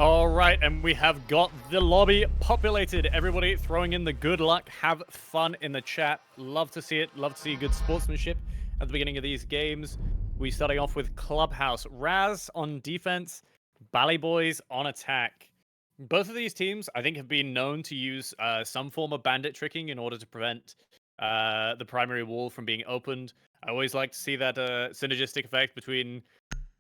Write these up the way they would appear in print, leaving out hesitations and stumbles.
All right, and we have got the lobby populated. Everybody throwing in the good luck. Have fun in the chat. Love to see it. Love to see good sportsmanship at the beginning of these games. We starting off with Clubhouse. Razz on defense, BallyBoys on attack. Both of these teams, I think, have been known to use some form of bandit tricking in order to prevent the primary wall from being opened. I always like to see that synergistic effect between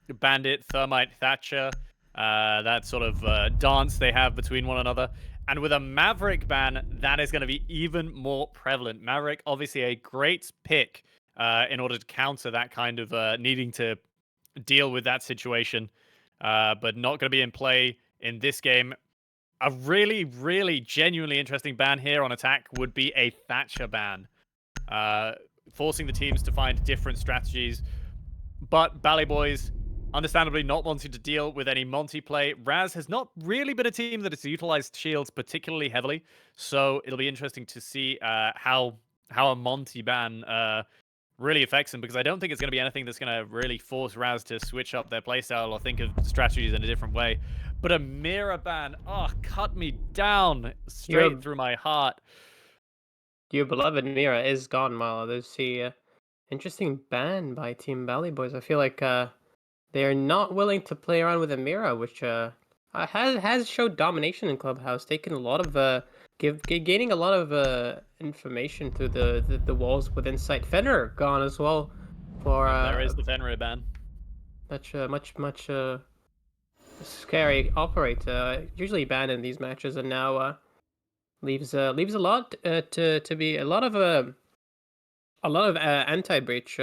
Bandit, Thermite, Thatcher, that sort of dance they have between one another. And with a Maverick ban, that is going to be even more prevalent. Maverick, obviously a great pick in order to counter that kind of needing to deal with that situation, but not going to be in play in this game. A really, really genuinely interesting ban here on attack would be a Thatcher ban, forcing the teams to find different strategies. But BallyBoys, understandably not wanting to deal with any Monty play. Razz has not really been a team that has utilized shields particularly heavily, so it'll be interesting to see how a Monty ban really affects them, because I don't think it's going to be anything that's going to really force Razz to switch up their playstyle or think of strategies in a different way. But a Mira ban, cut me down straight through my heart. Your beloved Mira is gone, Mala. There's the interesting ban by Team BallyBoys. I feel like they are not willing to play around with a Mira, which has showed domination in Clubhouse, taking a lot of gaining a lot of information through the walls within sight. Fenrir gone as well for there is the Fenrir ban. Much scary operator. Usually banned in these matches, and now leaves a lot to be a lot of anti-breach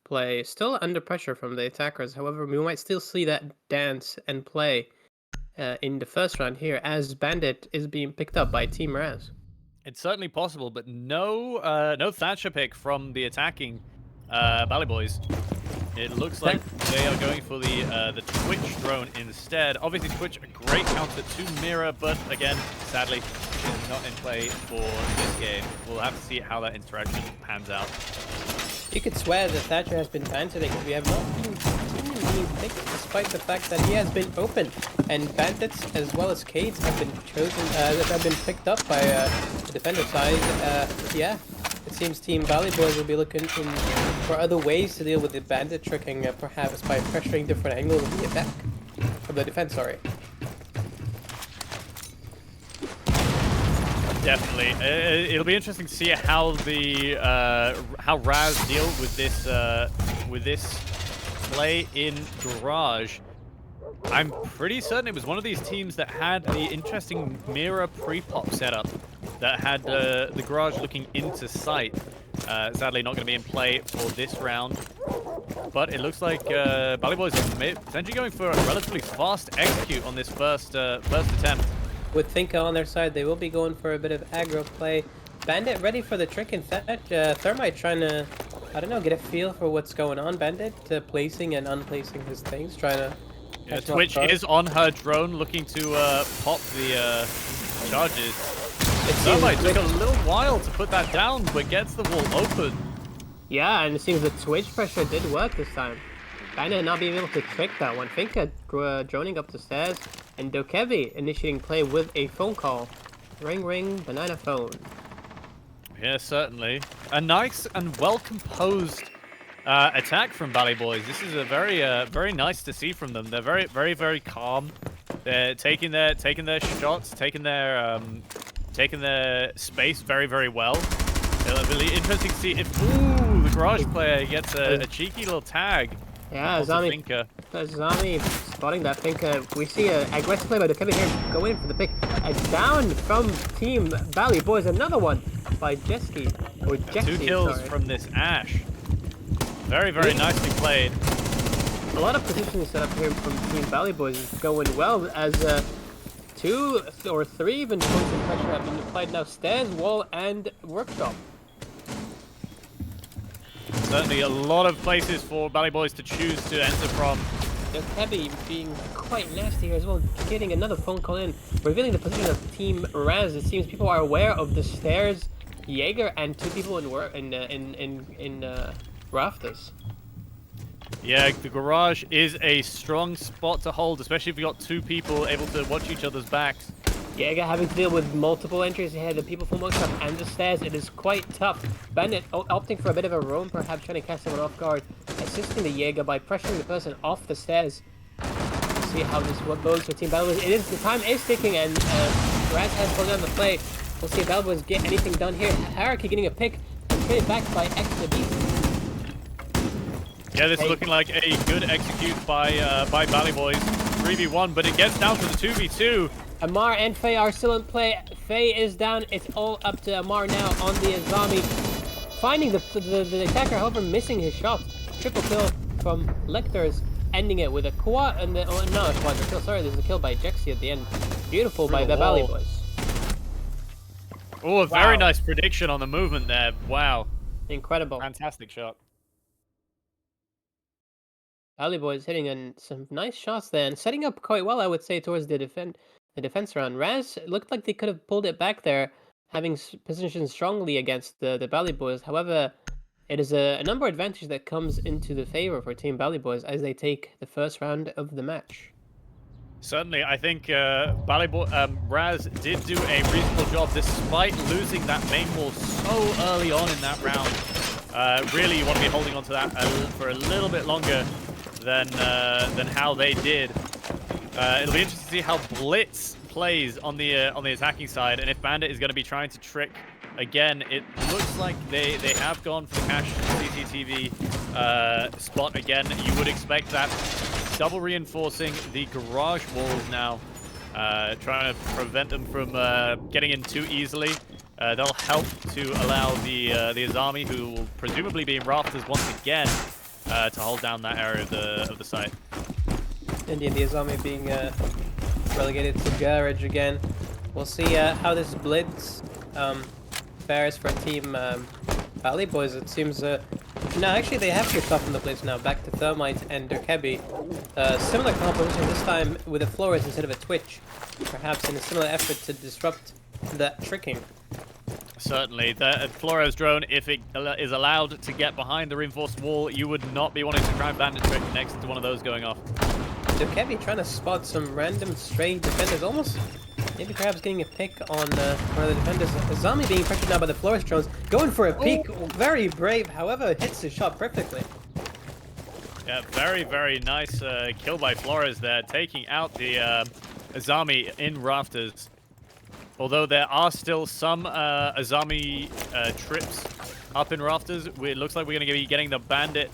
play still under pressure from the attackers. However, we might still see that dance and play in the first round here, as Bandit is being picked up by Team Razz. It's certainly possible, but no Thatcher pick from the attacking BallyBoys. It looks like they are going for the Twitch drone instead. Obviously, Twitch a great counter to Mira, but again, sadly, is not in play for this game. We'll have to see how that interaction pans out. You could swear that Thatcher has been banned today, because we have not been being picked, despite the fact that he has been open. And Bandits as well as Cades have been chosen, have been picked up by the defender side. Yeah, it seems Team BallyBoys will be looking for other ways to deal with the Bandit tricking, perhaps by pressuring different angles of the attack, of the defense. Sorry. Definitely, it'll be interesting to see how how Razz deal with this play in Garage. I'm pretty certain it was one of these teams that had the interesting Mira pre-pop setup that had the Garage looking into sight. Sadly, not going to be in play for this round, but it looks like BallyBoys are potentially going for a relatively fast execute on this first attempt. With Finka on their side, they will be going for a bit of aggro play. Bandit ready for the trick, and Thermite trying to, I don't know, get a feel for what's going on. Bandit placing and unplacing his things, trying to... Yeah, Twitch is on her drone, looking to pop the charges. Thermite took a little while to put that down, but gets the wall open. Yeah, and it seems the Twitch pressure did work this time. Bandit not being able to trick that one. Finka droning up the stairs, and Dokevi initiating play with a phone call. Ring ring, banana phone. Yeah, certainly. A nice and well-composed attack from BallyBoys. This is a very nice to see from them. They're very calm. They're taking their shots, taking their space very well. It'll be really interesting to see if the Garage player gets a cheeky little tag. Yeah, Zami spotting that Finka. We see an aggressive play by the Kevin here. Go in for the pick. Down from Team BallyBoys. Another one by Jeski. Or Jexy, 2 kills from this Ash. Very nicely played. A lot of positioning set up here from Team BallyBoys is going well, as 2 or 3 even points of pressure have been applied now. Stairs, wall, and workshop. Certainly a lot of places for BallyBoys to choose to enter from. There's Heavy being quite nasty here as well, getting another phone call in, revealing the position of Team Razz. It seems people are aware of the stairs, Jaeger, and 2 people in rafters. Yeah, the garage is a strong spot to hold, especially if you've got two people able to watch each other's backs. Jaeger having to deal with multiple entries ahead, the people from workshop and the stairs. It is quite tough. Bandit opting for a bit of a roam, perhaps trying to catch someone off guard, assisting the Jaeger by pressuring the person off the stairs. See how this goes for Team BallyBoys. The time is ticking, and Razz has pulled down the play. We'll see if BallyBoys get anything done here. Hierarchy getting a pick and traded back by Extra Beat. Yeah, this is looking like a good execute by BallyBoys. 3v1, but it gets down to the 2v2. Amar and Faye are still in play. Faye is down. It's all up to Amar now on the Azami. Finding the attacker, however, missing his shot. Triple kill from Lectors, ending it with a quad. And no, a quadra kill. Sorry, there's a kill by Jexy at the end. Beautiful by the BallyBoys. Oh, a very nice prediction on the movement there. Wow. Incredible. Fantastic shot. BallyBoys hitting some nice shots there and setting up quite well, I would say, towards the defense round. Razz looked like they could have pulled it back there, having positioned strongly against the BallyBoys. However, it is a number advantage that comes into the favor for Team BallyBoys as they take the first round of the match. Certainly, I think Razz did do a reasonable job despite losing that main wall so early on in that round. Really, you want to be holding on to that for a little bit longer than how they did. It'll be interesting to see how Blitz plays on the attacking side, and if Bandit is going to be trying to trick again. It looks like they have gone for the cache CCTV spot again. You would expect that. Double reinforcing the garage walls now, trying to prevent them from getting in too easily. They'll help to allow the Azami, who will presumably be in rafters once again, to hold down that area of the site. Indeed, the Azami being relegated to garage again. We'll see how this blitz fares for Team BallyBoys. It seems no, actually they have kicked off in the blitz now, back to Thermite and Derkebi. Similar composition, this time with a Flores instead of a Twitch, perhaps in a similar effort to disrupt that tricking. Certainly. The Flores drone, if it is allowed to get behind the reinforced wall, you would not be wanting to try and bandit trick next to one of those going off. Derkebi trying to spot some random stray defenders, almost maybe perhaps getting a pick on one of the defenders. Azami being pressured now by the Flores drones, going for a peek, very brave, however hits the shot perfectly. Yeah, very, very nice kill by Flores there, taking out the Azami in rafters. Although there are still some Azami trips up in rafters, it looks like we're going to be getting the bandit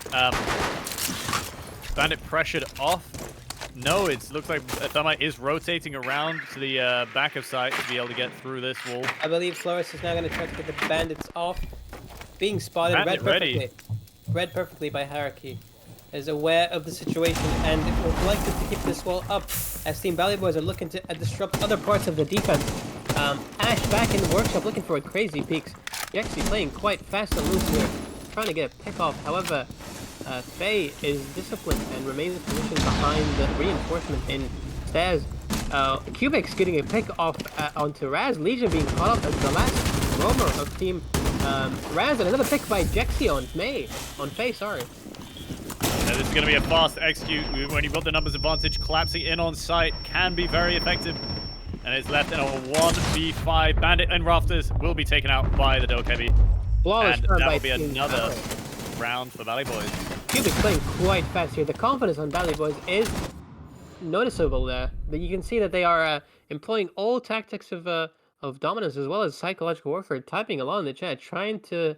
pressured off. No, it looks like Thermite is rotating around to the back of site to be able to get through this wall. I believe Flores is now going to try to get the bandits off. Being spotted, Bandit read perfectly by Hierarchy. Is aware of the situation and would like to keep this wall up as Team BallyBoys are looking to disrupt other parts of the defense. Ash back in the workshop looking for a crazy peaks. He's actually playing quite fast and loose here, trying to get a pick off. However, Faye is disciplined and remains in position behind the reinforcement in stairs. Cubix getting a pick off onto Razz. Legion being caught up as the last roamer of Team Razz, and another pick by Jexy on Faye, sorry. Yeah, this is going to be a fast execute. When you've got the numbers advantage, collapsing in on site can be very effective. And it's left in a 1v5. Bandit and Rafters will be taken out by the Dokebi. And that will be another round for BallyBoys. Cubix playing quite fast here. The confidence on BallyBoys is noticeable there. But you can see that they are employing all tactics of dominance as well as psychological warfare, typing along in the chat, trying to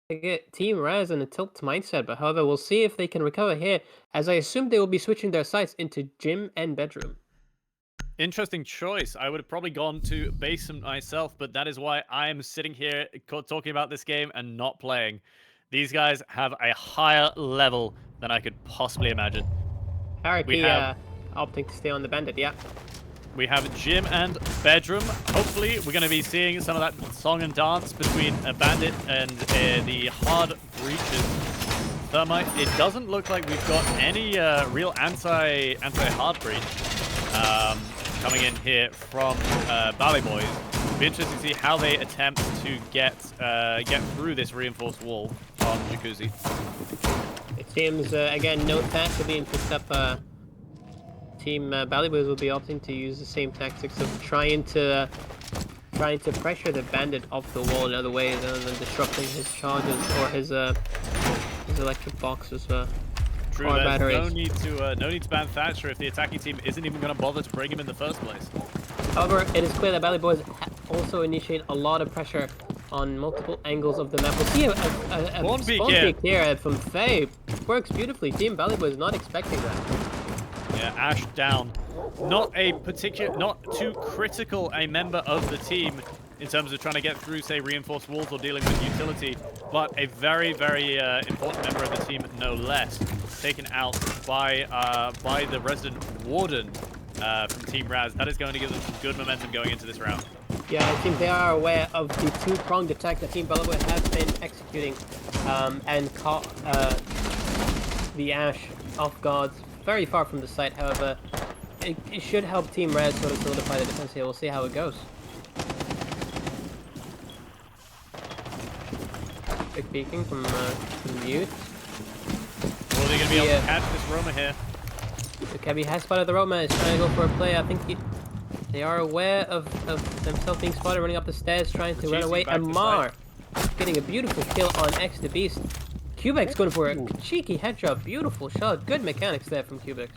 get Team Razz in a tilt mindset. But however, we'll see if they can recover here, as I assume they will be switching their sights into gym and bedroom. Interesting choice. I would have probably gone to basement myself, but that is why I am sitting here talking about this game and not playing. These guys have a higher level than I could possibly imagine. Hierarchy opting to stay on the bandit, yeah. We have gym and bedroom. Hopefully, we're going to be seeing some of that song and dance between a bandit and the hard breaches. Thermite. It doesn't look like we've got any real anti-hard breach coming in here from BallyBoys. It'll be interesting to see how they attempt to get through this reinforced wall on Jacuzzi. It seems, again, no Thatcher being picked up. Team BallyBoys will be opting to use the same tactics of trying to pressure the bandit off the wall in other ways, other than disrupting his charges or his electric boxes. True, or there's batteries. no need to ban Thatcher if the attacking team isn't even going to bother to bring him in the first place. However, it is clear that BallyBoys also initiate a lot of pressure on multiple angles of the map. We'll see a Spawn peek peek here from Faye. Works beautifully. Team BallyBoys not expecting that. Yeah, Ash down. Not too critical a member of the team in terms of trying to get through, say, reinforced walls or dealing with utility, but a very, very important member of the team, no less, taken out by the resident warden from Team Razz. That is going to give them some good momentum going into this round. Yeah, I think they are aware of the two-pronged attack that Team BallyBoys has been executing, and caught the Ash off guard. Very far from the site, however, it should help Team Red sort of solidify the defense here. We'll see how it goes. Quick peeking from mute. Well, they're going to be able to catch this Roma here. The Kebby has spotted the Roma. Is trying to go for a play. I think they are aware of themselves being spotted, running up the stairs, trying to run away. Amar getting a beautiful kill on X the Beast. Cubex going for a cheeky headshot. Beautiful shot. Good mechanics there from Cubex.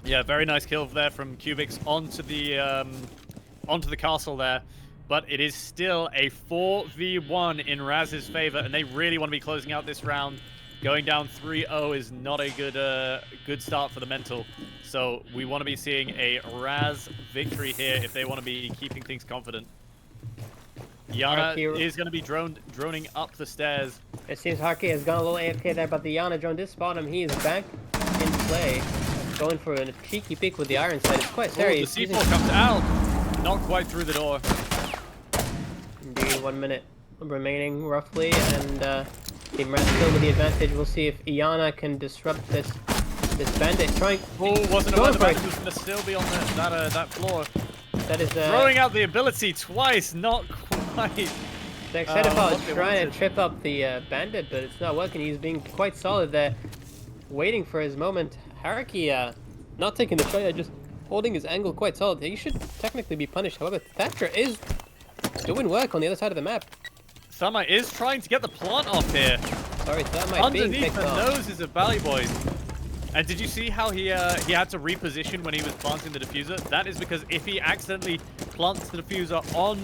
Yeah, very nice kill there from Cubex onto the castle there. But it is still a 4v1 in Razz's favor, and they really want to be closing out this round. Going down 3-0 is not a good start for the mental. So we want to be seeing a Razz victory here if they want to be keeping things confident. Yana is going to be droning up the stairs. It seems Harky has gone a little AFK there, but the Yana drone did spot him. He is back in play. Going for a cheeky pick with the iron sight. It's quite serious. The C4 comes out. Not quite through the door. Indeed, 1 minute remaining roughly, and Team Red still with the advantage. We'll see if Iana can disrupt this bandit. Wasn't aware the bandit was going to still be on that floor. That is throwing out the ability twice, not quite. The Xenopal is trying to trip up the bandit, but it's not working. He's being quite solid there, waiting for his moment. Haraki not taking the shot, just holding his angle quite solid. He should technically be punished. However, Thatcher is doing work on the other side of the map. Sama is trying to get the plant off here. Sorry, that might be underneath the noses of BallyBoys. And did you see how he had to reposition when he was planting the diffuser? That is because if he accidentally plants the diffuser on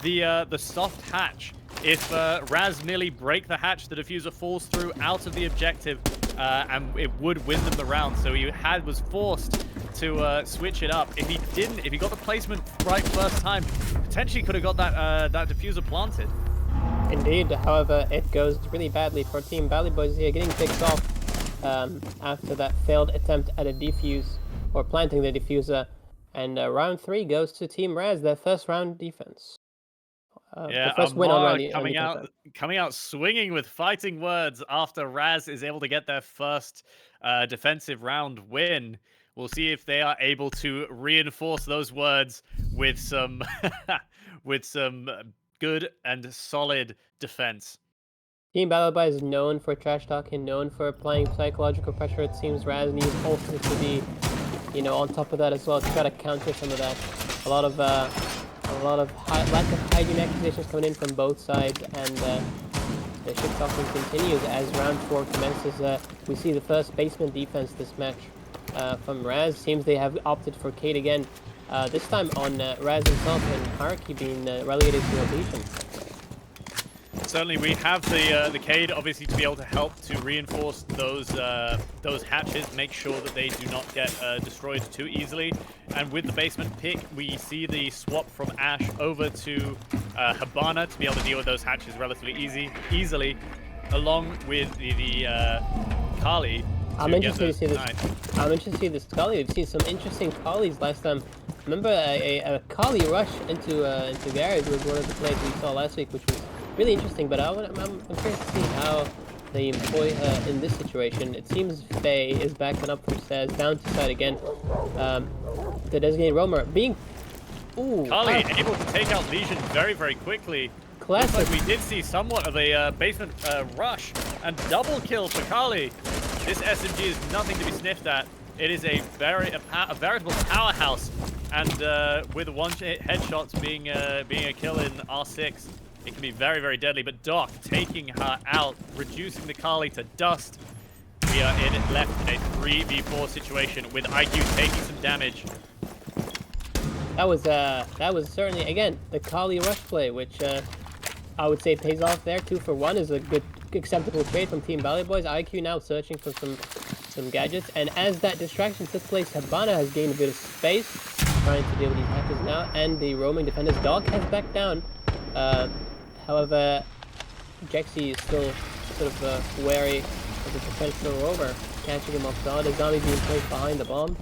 the soft hatch, if Razz merely break the hatch, the diffuser falls through out of the objective, and it would win them the round. So he was forced to switch it up. If he got the placement right first time, potentially could have got that diffuser planted. Indeed, however, it goes really badly for Team BallyBoys here, getting picked off after that failed attempt at a defuse, or planting the diffuser. And round 3 goes to Team Razz, their first round defense. Yeah, the first win on round coming out swinging with fighting words after Razz is able to get their first defensive round win. We'll see if they are able to reinforce those words with some good and solid defense. Team BallyBoys is known for trash talking, known for applying psychological pressure. It seems Razz needs also to be, on top of that as well to try to counter some of that. A lot of lack of hygiene accusations coming in from both sides, and the shit talking continues as round 4 commences. We see the first basement defense this match from Razz. Seems they have opted for Kate again. This time on Razz himself and Haruki being relegated to a Legion. Certainly, we have the Cade obviously to be able to help to reinforce those hatches, make sure that they do not get destroyed too easily. And with the basement pick, we see the swap from Ash over to Habana to be able to deal with those hatches relatively easily, along with the Kali. I'm interested to see this. I'm interested to see this Kali. We've seen some interesting Kalis last time. Remember a Kali rush into Garage was one of the plays we saw last week, which was really interesting. But I'm curious to see how they employ her in this situation. It seems Faye is backing up from stairs, down to side again. The designated roamer being. Kali able to take out Legion very, very quickly. Classic. We did see somewhat of a basement rush and double kill for Kali. This SMG is nothing to be sniffed at. It is a veritable powerhouse, and with one headshots being a kill in R6, it can be very, very deadly. But Doc taking her out, reducing the Kali to dust. We are left in a 3v4 situation with IQ taking some damage. That was certainly, again, the Kali rush play, which I would say pays off there. 2 for 1 is a good, acceptable trade from Team BallyBoys. IQ now searching for some gadgets, and as that distraction took place, Habana has gained a bit of space, trying to deal with these hatches now, and the roaming defenders. Dog has backed down. However, Jexy is still sort of wary of the potential rover, catching him off guard. Azami being placed behind the bomb,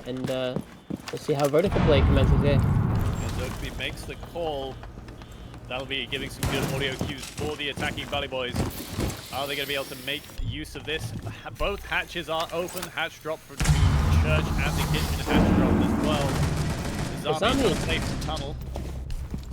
and we'll see how vertical play commences here. And Dokeby makes the call. That'll be giving some good audio cues for the attacking BallyBoys. Are they going to be able to make use of this? Both hatches are open. Hatch drop for Church and the kitchen hatch drop as well. Zami safe the tunnel.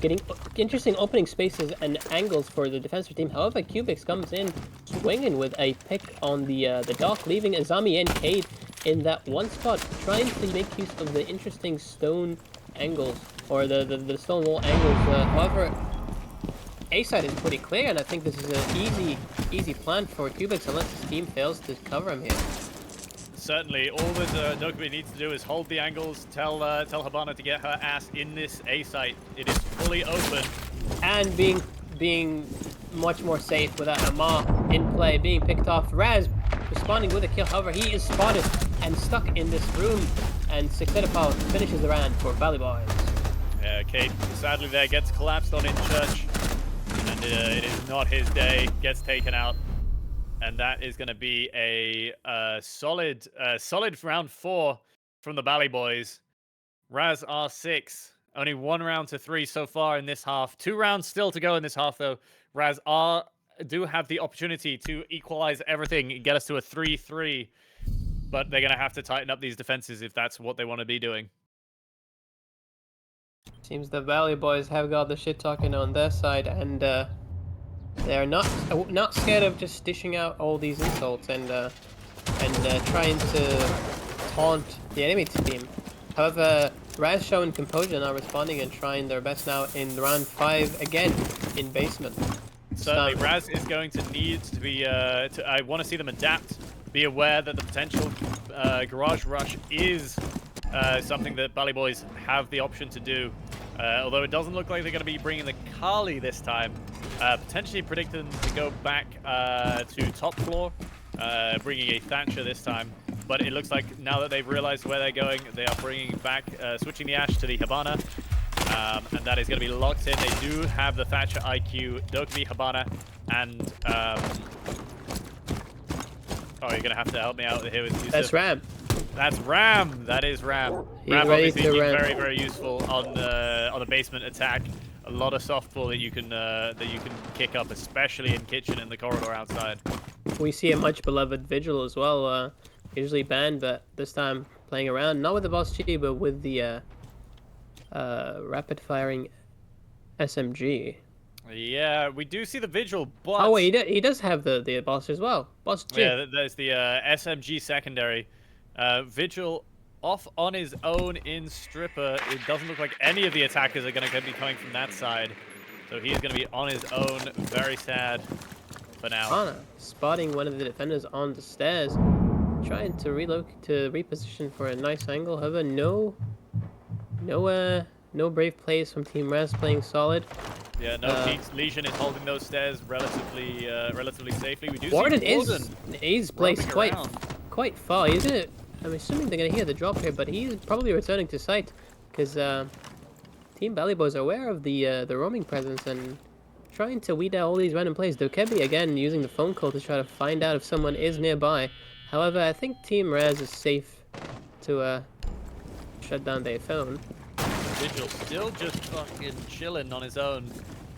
Getting interesting opening spaces and angles for the defensive team. However, Cubix comes in swinging with a pick on the dock, leaving Azami and Cade in that one spot, trying to make use of the interesting stone angles, or the stone wall angles. However, A side is pretty clear, and I think this is an easy plan for Cubix unless his team fails to cover him here. Certainly, all that Dokeby needs to do is hold the angles, tell Habana to get her ass in this A site. It is fully open, and being much more safe without Amar in play, being picked off. Razz responding with a kill. However, he is spotted and stuck in this room, and Sixetapal finishes the round for BallyBoys. Yeah, Kate sadly there gets collapsed on in Church. And it is not his day. Gets taken out, and that is going to be a solid round 4 from the BallyBoys. Razz R6, only 1 round to 3 so far in this half. 2 rounds still to go in this half, though. Razz do have the opportunity to equalize everything and get us to a 3-3, but they're going to have to tighten up these defenses if that's what they want to be doing. Seems the BallyBoys have got the shit talking on their side, and they're not scared of just dishing out all these insults and trying to taunt the enemy team. However, Razz showing composure, now responding and trying their best now in round 5 again in basement. Certainly, Razz is going to need to be. I want to see them adapt. Be aware that the potential garage rush is something that BallyBoys have the option to do. Although it doesn't look like they're going to be bringing the Kali this time. Potentially predicting to go back to top floor, bringing a Thatcher this time. But it looks like now that they've realized where they're going, they are bringing back, switching the Ash to the Habana. And that is going to be locked in. They do have the Thatcher IQ, Dokeby, Habana, and... oh, you're going to have to help me out here with Yusuf. That's Ram. That's Ram. That is Ram. He's Ram ready obviously to being ram. very, very useful on the basement attack. A lot of softball that you can kick up, especially in kitchen and the corridor outside. We see a much beloved Vigil as well. Usually banned, but this time playing around, not with the Boss Chi, but with the rapid firing SMG. Yeah, we do see the Vigil, but... Oh wait, he does have the Boss as well. Boss Chi. Yeah, there's the SMG secondary. Vigil off on his own in Stripper. It doesn't look like any of the attackers are going to be coming from that side. So he's going to be on his own. Very sad for now. Anna spotting one of the defenders on the stairs. Trying to reposition for a nice angle. However, no brave plays from Team Razz, playing solid. Yeah, no, Pete's Legion is holding those stairs relatively safely. We do Warden see Warden is placed quite far. I'm assuming they're gonna hear the drop here, but he's probably returning to site because Team BallyBoys are aware of the roaming presence and trying to weed out all these random plays. Dokeby again using the phone call to try to find out if someone is nearby. However, I think Team Razz is safe to shut down their phone. Vigil still just fucking chilling on his own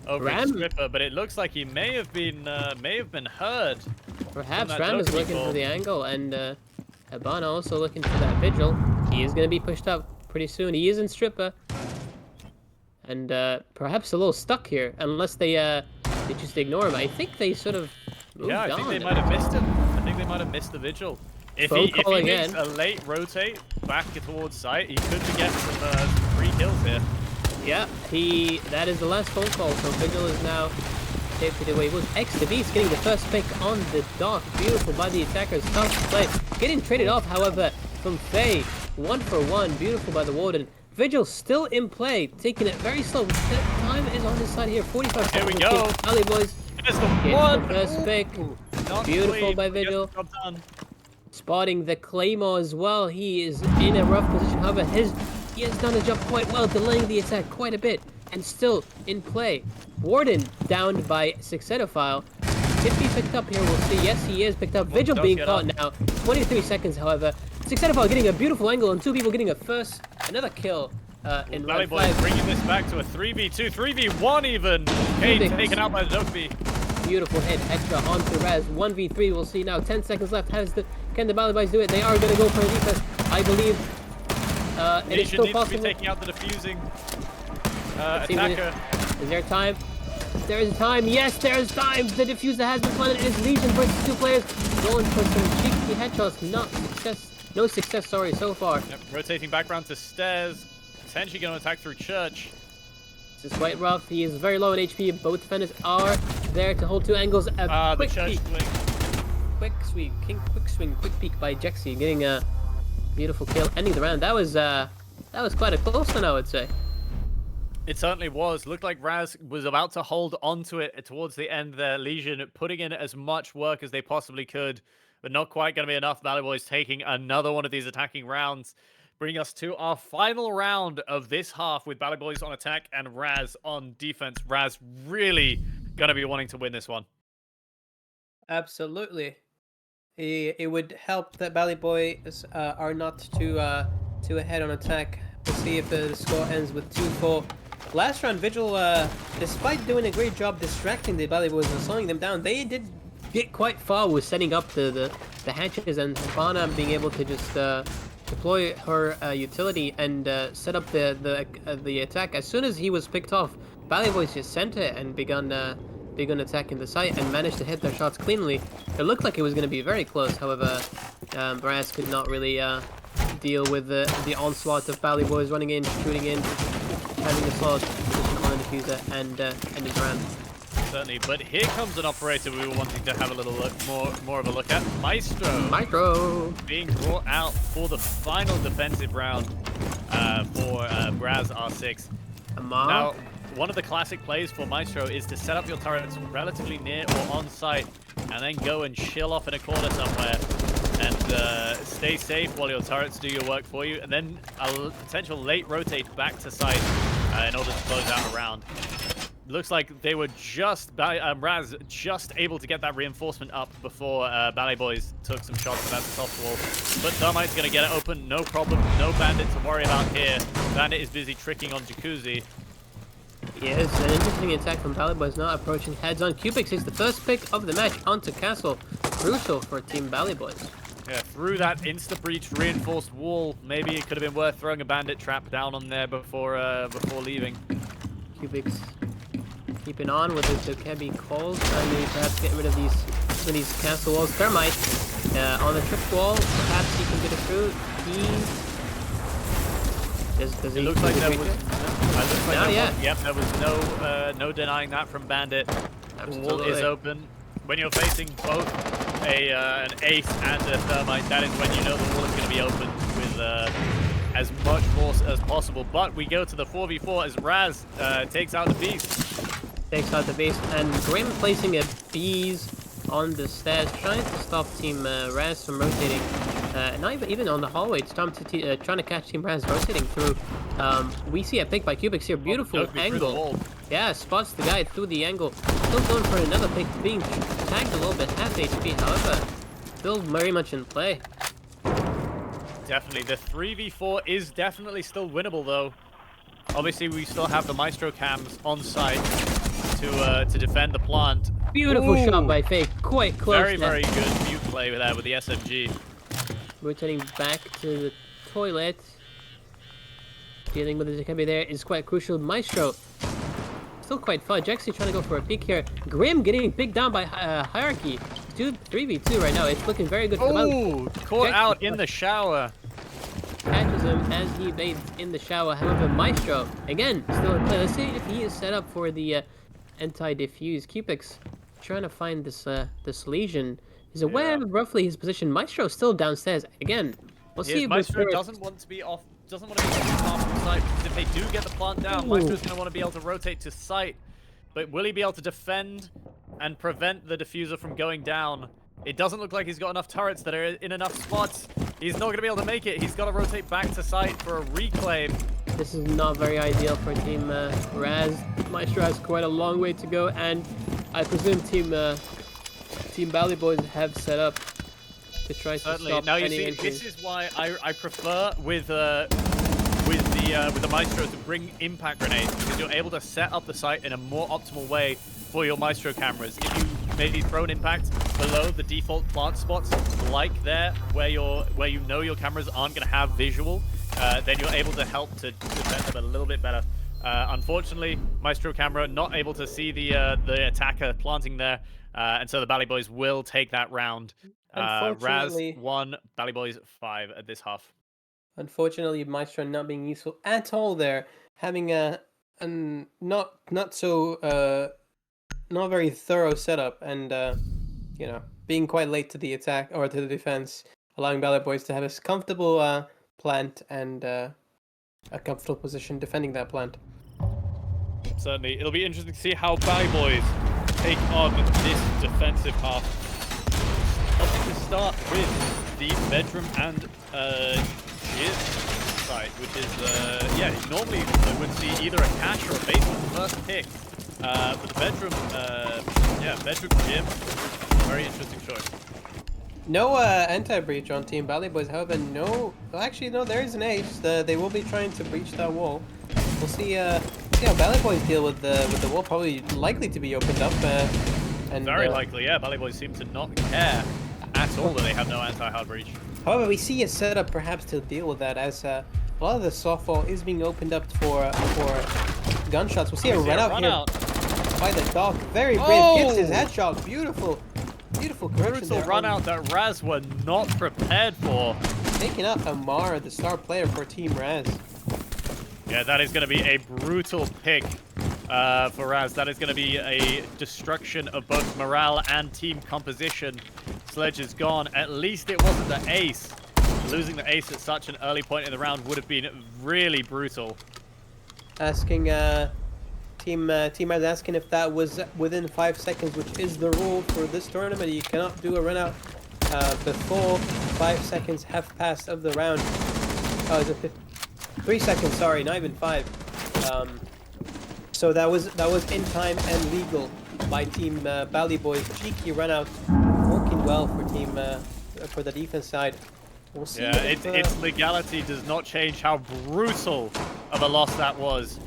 over Ram? in Stripper, but it looks like he may have been heard. Perhaps Ram is looking for the angle, and Habana also looking for that Vigil. He is going to be pushed up pretty soon. He is in Stripper. and perhaps a little stuck here, unless they just ignore him. I think they sort of moved Yeah, I on. think they might have missed him. I think they might have missed the vigil. If he makes a late rotate back towards site, he could be getting some 3 kills here. Yeah, that is the last phone call, so Vigil is now taped away. It was X the Beast getting the first pick on the dot. Beautiful by the attackers, tough to play. Getting traded off, however, from Faye. 1 for 1, beautiful by the Warden. Vigil still in play, taking it very slow. Time is on his side here, 45 seconds. Here we go. BallyBoys There's the one. First pick. Beautiful by Vigil. Spotting the Claymore as well. He is in a rough position. However, he has done his job quite well, delaying the attack quite a bit, and still in play. Warden downed by Sixetophile. Could be picked up here, we'll see. Yes, he is picked up. Vigil being caught now. 23 seconds, however. Sixetophile getting a beautiful angle, and 2 people getting another kill in round 5. Bringing this back to a 3v2, 3v1 even. Kate taken out by the Dogby. Beautiful hit, extra onto Razz. 1v3, we'll see now. 10 seconds left. Can the BallyBoys do it? They are going to go for a defense, I believe. It is still possible. To be taking out the defusing attacker. Is there time? There is time. Yes, there is time. The diffuser has been planted. It is Legion versus 2 players. Going for some cheeky headshots. No success, sorry, so far. Yep, rotating back round to stairs. Potentially going to attack through church. This is quite rough. He is very low in HP. Both defenders are there to hold 2 angles. A quick the church peek. Quick swing, quick peek by Jexy, getting a beautiful kill, ending the round. That was quite a close one, I would say. It certainly was. Looked like Razz was about to hold onto it towards the end there. Legion putting in as much work as they possibly could, but not quite going to be enough. BallyBoys taking another one of these attacking rounds, bringing us to our final round of this half with BallyBoys on attack and Razz on defense. Razz really going to be wanting to win this one. Absolutely. It would help that BallyBoys are not too ahead on attack. We'll see if the score ends with 2-4. Last round, Vigil, despite doing a great job distracting the BallyBoys and slowing them down, they did get quite far with setting up the hatches, and Hibana being able to just deploy her utility and set up the attack. As soon as he was picked off, BallyBoys just sent it and begun attacking the site and managed to hit their shots cleanly. It looked like it was going to be very close, however, Razz could not really deal with the onslaught of BallyBoys running in, shooting in, having a solid position on the diffuser, and ended the round. Certainly, but here comes an operator we were wanting to have a little look, more of a look at. Maestro being brought out for the final defensive round for Razz R6. Now, one of the classic plays for Maestro is to set up your turrets relatively near or on site, and then go and chill off in a corner somewhere and stay safe while your turrets do your work for you, and then a potential late rotate back to site in order to close out a round. Looks like they were Razz just able to get that reinforcement up before BallyBoys took some shots at that soft wall. But Thermite's going to get it open, no problem, no Bandit to worry about here. Bandit is busy tricking on Jacuzzi. Yes, an interesting attack from BallyBoys now approaching heads on. Cubix is the first pick of the match onto Castle. Crucial for Team BallyBoys. Yeah, through that insta-breach reinforced wall, maybe it could have been worth throwing a Bandit trap down on there before leaving. Cubix keeping on with the Kebi calls, trying to perhaps get rid of these castle walls. Thermite on the trip wall, perhaps he can get it through. It looks like there was no denying that from Bandit. The wall is open. When you're facing both an ace and a Thermite, that is when you know the wall is going to be open with as much force as possible. But we go to the 4v4 as Razz takes out the beast. And Grim placing a bees on the stairs, trying to stop Team Razz from rotating. Not even on the hallway, it's trying to catch Team Razz rotating through. We see a pick by Cubix here, beautiful angle. Yeah, spots the guy through the angle. Still going for another pick, being tagged a little bit, half HP, however, still very much in play. Definitely, the 3v4 is definitely still winnable though. Obviously, we still have the Maestro cams on site to defend the plant. Beautiful shot by Fake, quite close. Very good mute play with that with the SMG. Rotating back to the toilet. Dealing with the Dikembe there is quite crucial. Maestro still quite fudge. Actually trying to go for a peek here. Grim getting picked down by Hierarchy. 3v2 right now. It's looking very good for Oh, caught out in the shower. Catches him as he evades in the shower. However, Maestro, again, still in play. Let's see if he is set up for the anti-diffuse. Cupix trying to find this lesion. He's aware of roughly his position. Maestro still downstairs. Again, we'll see if Maestro doesn't want to be off. Doesn't want to be too far from site, because if they do get the plant down, Maestro's going to want to be able to rotate to site. But will he be able to defend and prevent the diffuser from going down? It doesn't look like he's got enough turrets that are in enough spots. He's not going to be able to make it. He's got to rotate back to site for a reclaim. This is not very ideal for Team Razz. Maestro has quite a long way to go, and I presume Team BallyBoys have set up to try to stop now you any see, entries. this is why I prefer with the Maestro to bring impact grenades, because you're able to set up the site in a more optimal way for your Maestro cameras. If you maybe throw an impact below the default plant spots, like there, where you know your cameras aren't going to have visual, then you're able to help to defend them a little bit better. Unfortunately, Maestro camera not able to see the attacker planting there, and so the BallyBoys will take that round. Razz 1, BallyBoys 5 at this half. Unfortunately, Maestro not being useful at all there, having a not very thorough setup, and you know, being quite late to the attack or to the defense, allowing BallyBoys to have a comfortable plant and a comfortable position defending that plant. Certainly, it'll be interesting to see how BallyBoys take on this defensive half. Opting to start with the bedroom and gym site, which is normally I would see either a cache or a basement first pick. But the bedroom, bedroom gym, very interesting choice. No anti-breach on Team BallyBoys, however, there is an ace. They will be trying to breach that wall. We'll see how BallyBoys deal with the wall, probably likely to be opened up. And very likely, yeah. BallyBoys seem to not care at all that they have no anti-hard breach. However, we see a setup perhaps to deal with that, as a lot of the softball is being opened up for gunshots. We'll see a run out by the dog. Very brave, gets his headshot. Beautiful correction there. Run out that Razz were not prepared for. Taking out Amar, the star player for Team Razz. Yeah, that is going to be a brutal pick for Razz. That is going to be a destruction of both morale and team composition. Sledge is gone. At least it wasn't the ace. Losing the ace at such an early point in the round would have been really brutal. Asking Team Razz asking if that was within 5 seconds, which is the rule for this tournament. You cannot do a run out before 5 seconds have passed of the round. Oh, is it 3 seconds? Sorry, not even 5. So that was in time and legal by Team BallyBoys. Cheeky run out, working well for the defense side. We'll see. Yeah, its legality does not change how brutal of a loss that was.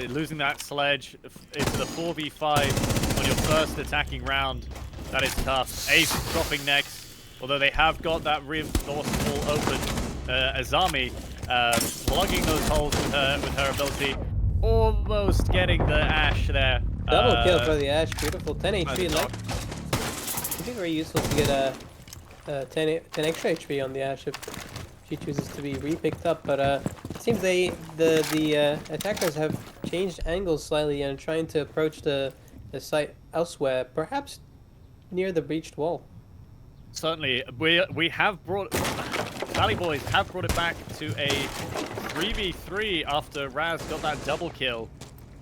Losing that sledge into the 4v5 on your first attacking round, that is tough. Ace dropping next, although they have got that reinforced wall open. Azami plugging those holes with her ability, almost getting the Ash there. Double kill for the Ash, beautiful. 10 HP left. It'd be very useful to get a 10 extra HP on the Ash if she chooses to be re-picked up, but it seems the attackers have changed angles slightly and trying to approach the site elsewhere, perhaps near the breached wall. Certainly, we have brought BallyBoys have brought it back to a 3v3 after Razz got that double kill.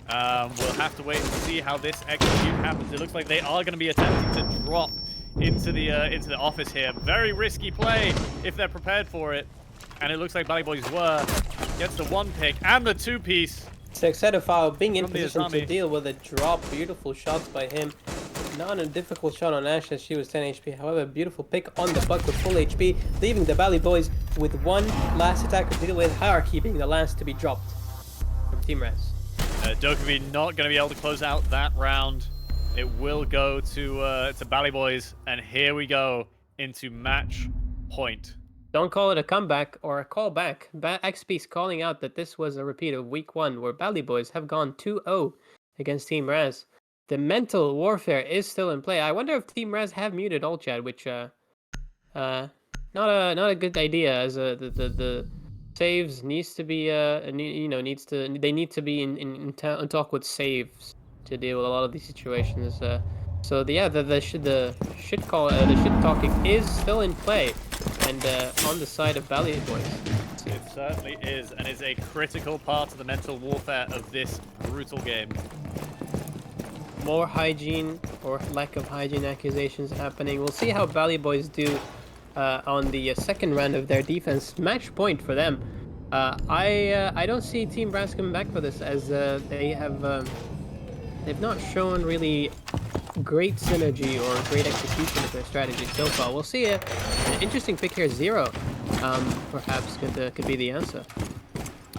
We'll have to wait and see how this execute happens. It looks like they are going to be attempting to drop into the office here. Very risky play if they're prepared for it. And it looks like BallyBoys were. Gets the 1 pick and the 2-piece. Sexedophile being in position to deal with a drop. Beautiful shots by him. Not a difficult shot on Ash as she was 10 HP. However, beautiful pick on the buck with full HP, leaving the BallyBoys with one last attacker to deal with, Hierarchy being the last to be dropped from Team Razz. Dokkaev not going to be able to close out that round. It will go to BallyBoys, and here we go into match point. Don't call it a comeback or a callback. XP's calling out that this was a repeat of week 1, where BallyBoys have gone 2-0 against Team Razz. The mental warfare is still in play. I wonder if Team Razz have muted all chat, which not a good idea, as the saves needs to be they need to be in talk with saves to deal with a lot of these situations. So the shit talking is still in play, and on the side of BallyBoys. It certainly is, and is a critical part of the mental warfare of this brutal game. More hygiene or lack of hygiene accusations happening. We'll see how BallyBoys do on the second round of their defense. Match point for them. I don't see Team Brass coming back for this, as they've not shown really great synergy or great execution of their strategy so far. We'll see an interesting pick here. Zero, perhaps could be the answer.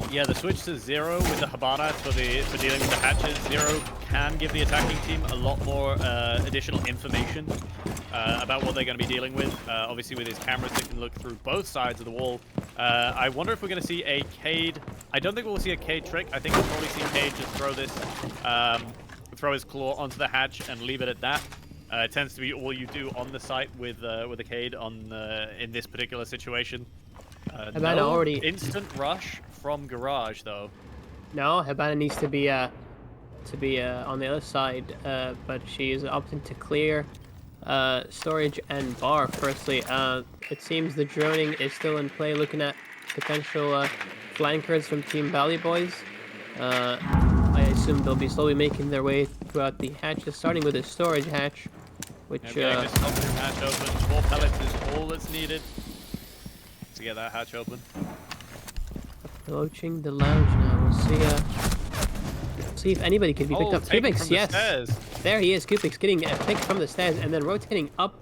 Yeah, the switch to Zero with the Habana for dealing with the hatches. Zero can give the attacking team a lot more additional information about what they're going to be dealing with. Obviously, with his cameras, they can look through both sides of the wall. I wonder if we're going to see a Cade. I don't think we'll see a Cade trick. I think we'll probably see Cade just throw this, throw his claw onto the hatch and leave it at that. It tends to be all you do on the site with a Cade in this particular situation. No already instant rush from Garage though. No, Habana needs to be on the other side, but she is opting to clear storage and bar. Firstly, it seems the droning is still in play. Looking at potential flankers from Team BallyBoys. I assume they'll be slowly making their way throughout the hatches, starting with the storage hatch, which just help your hatch open. 4 pellets is all that's needed to get that hatch open. Approaching the lounge now. We'll see if anybody can be picked up. Kupix, yes. There he is. Kupix getting picked from the stairs and then rotating up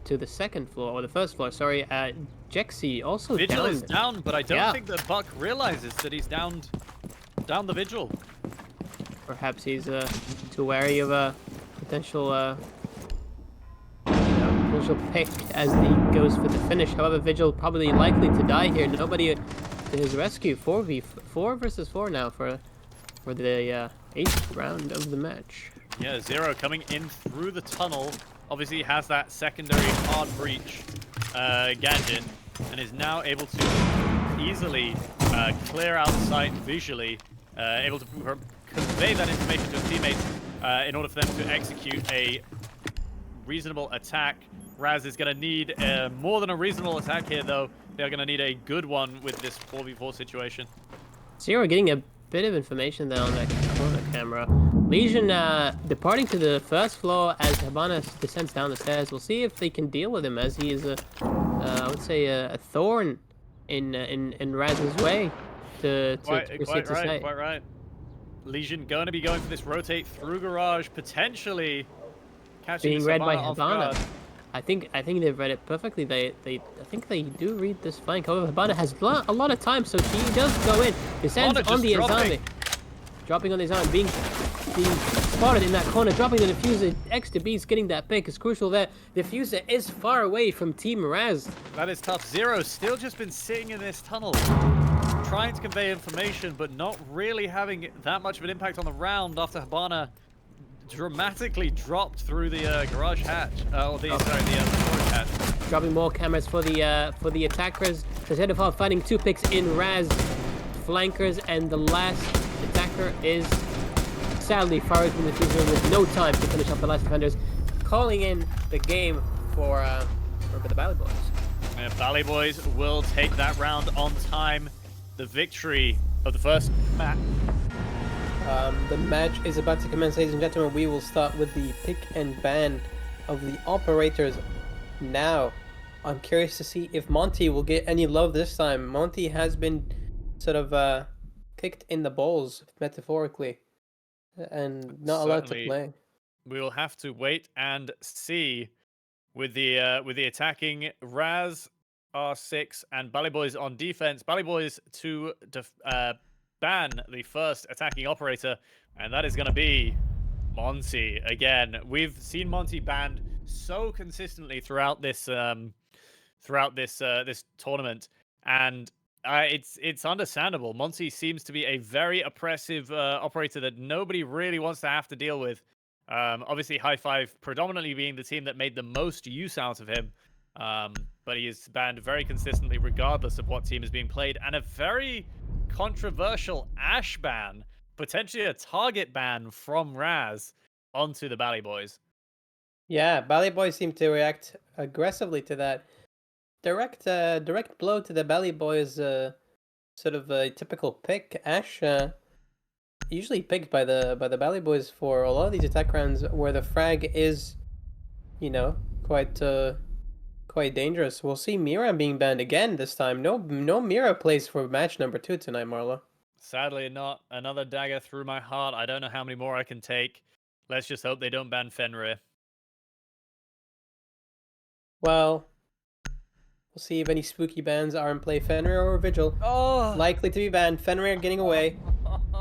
to the second floor, or the first floor, sorry. Jexy also Vigil down. is down, but I don't think the Buck realizes that he's down the Vigil. Perhaps he's too wary of a potential pick as he goes for the finish. However, Vigil probably likely to die here. Nobody to his rescue. 4 versus 4 now for the 8th round of the match. Yeah, Zero coming in through the tunnel. Obviously, he has that secondary hard breach gadget and is now able to easily clear out sight visually, able to convey that information to his teammates in order for them to execute a reasonable attack. Razz is going to need more than a reasonable attack here, though. They're going to need a good one with this 4v4 situation. Zero getting a bit of information there on that corner camera. Legion departing to the first floor as Habana descends down the stairs. We'll see if they can deal with him, as he is I would say a thorn in Razz's way to proceed to say. Quite right. Legion going to be going for this rotate through Garage, potentially catching being read by Habana. I think they've read it perfectly. I think they do read this flank. However, Habana has a lot of time, so he does go in. Descends on the zombie. Dropping on the zombie, being spotted in that corner, dropping the diffuser. Extra beats getting that pick is crucial there. Diffuser is far away from Team Razz. That is tough. Zero's still just been sitting in this tunnel, trying to convey information, but not really having that much of an impact on the round after Habana dramatically dropped through the garage hatch, the storage hatch. Dropping more cameras for the attackers. Zedifar finding 2 picks in Razz flankers, and the last attacker is sadly fired from the future with no time to finish off the last defenders, calling in the game for the BallyBoys. And BallyBoys will take that round on time. The victory of the first match. The match is about to commence, ladies and gentlemen. We will start with the pick and ban of the operators now. I'm curious to see if Monty will get any love this time. Monty has been sort of kicked in the balls, metaphorically, and not allowed to play. We will have to wait and see with the attacking Razz, R6, and BallyBoys on defense. BallyBoys to ban the first attacking operator, and that is going to be Monty again. We've seen Monty banned so consistently throughout this throughout this tournament, and it's understandable. Monty seems to be a very oppressive operator that nobody really wants to have to deal with. Obviously, High Five predominantly being the team that made the most use out of him, but he is banned very consistently regardless of what team is being played, and a very controversial Ash ban, potentially a target ban from Razz onto the BallyBoys. Yeah, BallyBoys seem to react aggressively to that. Direct blow to the BallyBoys, sort of a typical pick. Ash, usually picked by the BallyBoys for a lot of these attack rounds where the frag is, you know, quite dangerous. We'll see Mira being banned again this time. No Mira plays for match number 2 tonight, Marlo. Sadly not. Another dagger through my heart. I don't know how many more I can take. Let's just hope they don't ban Fenrir. Well, we'll see if any spooky bans are in play. Fenrir or Vigil. Oh, Likely to be banned. Fenrir getting away.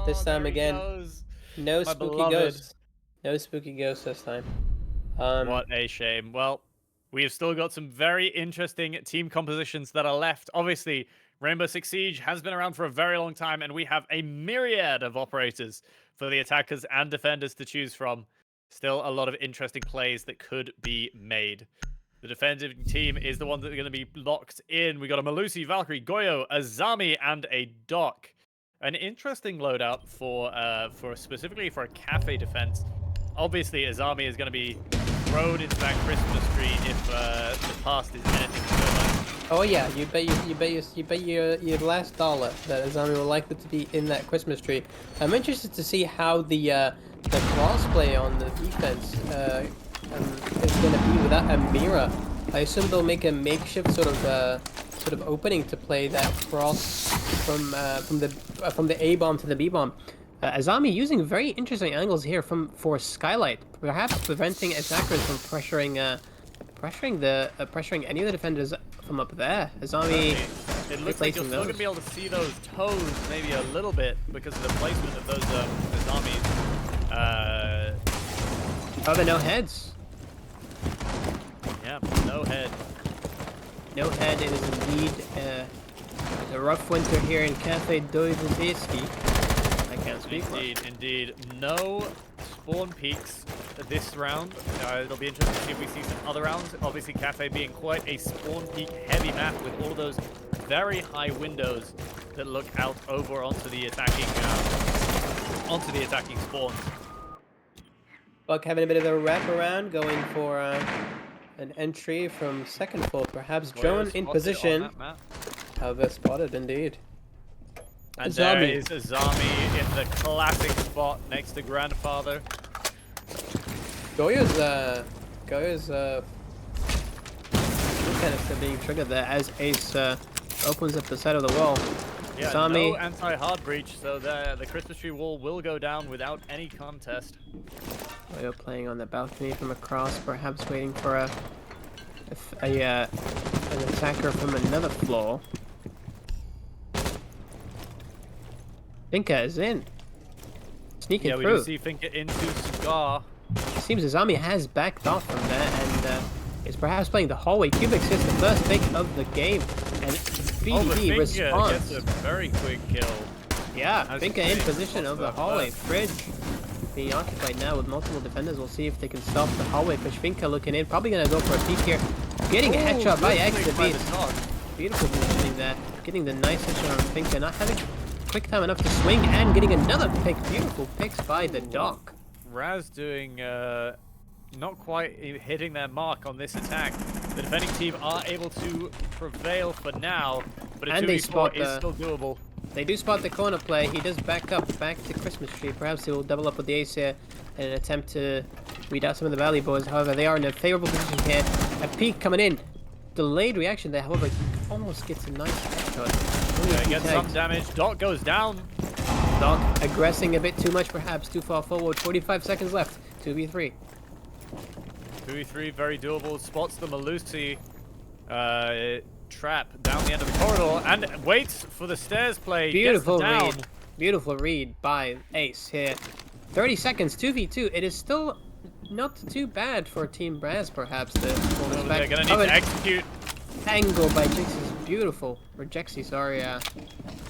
This time there he again. goes. No My spooky beloved. ghosts. No spooky ghosts this time. What a shame. Well, we have still got some very interesting team compositions that are left. Obviously, Rainbow Six Siege has been around for a very long time, and we have a myriad of operators for the attackers and defenders to choose from. Still a lot of interesting plays that could be made. The defensive team is the one that are going to be locked in. We got a Malusi, Valkyrie, Goyo, Azami, and a Doc. An interesting loadout for specifically for a cafe defense. Obviously, Azami is going to be thrown into that Christmas tree if the past is anything to go by. Oh yeah, you bet your last dollar that Azami will likely to be in that Christmas tree. I'm interested to see how the crossplay on the defense is going to be without Amira. I assume they'll make a makeshift sort of opening to play that cross from the A bomb to the B bomb. Azami using very interesting angles here for Skylight, perhaps preventing attackers from pressuring any of the defenders from up there. Azami It looks like you're still going to be able to see those toes maybe a little bit because of the placement of those Azamis. Oh, there are no heads. Yeah, no head. No head. It is indeed a rough winter here in Cafe Dostoevsky. I can't speak. Indeed. No spawn peaks this round. It'll be interesting to see if we see some other rounds. Obviously, Cafe being quite a spawn peak heavy map with all of those very high windows that look out over onto the attacking spawns. Buck having a bit of a wraparound, going for an entry from second floor, perhaps. Drone in position. How they're spotted, indeed. And there is Azami in the classic spot next to Grandfather. Goyo's canister being triggered there as Ace opens up the side of the wall. Yeah, Azami, no anti-hard breach, so the Christmas tree wall will go down without any contest. Goyo playing on the balcony from across, perhaps waiting for an attacker from another floor. Finka is in. Sneaking through. Yeah, we do see Finka into Cigar. It seems Azami has backed off from there and is perhaps playing the hallway. Cubics gets the first pick of the game, and BDB responds. Gets a very quick kill. Yeah, Finka in position of the hallway. Fridge being occupied now with multiple defenders. We'll see if they can stop the hallway push. Finka looking in, probably gonna go for a peek here. Getting a headshot by Exit. Beautiful positioning there. Getting the nice headshot on Finka, not having quick time enough to swing and getting another pick. Beautiful picks by the Doc. Razz doing not quite hitting their mark on this attack. The defending team are able to prevail for now, but a 2v4 is still doable. They do spot the corner play. He does back to Christmas tree. Perhaps he will double up with the ace here in an attempt to weed out some of the BallyBoys. However, they are in a favorable position here. A peek coming in. Delayed reaction there. However, he almost gets a nice headshot. Yeah, gets some damage. Doc goes down. Doc aggressing a bit too much, perhaps too far forward. 45 seconds left. 2v3. 2v3, very doable. Spots the Malusi trap down the end of the corridor and waits for the stairs play. Beautiful read. Beautiful read by Ace here. 30 seconds, 2v2. It is still not too bad for Team Razz, perhaps. They're going to need to execute. angle by Jix is beautiful. Or Jexy, sorry.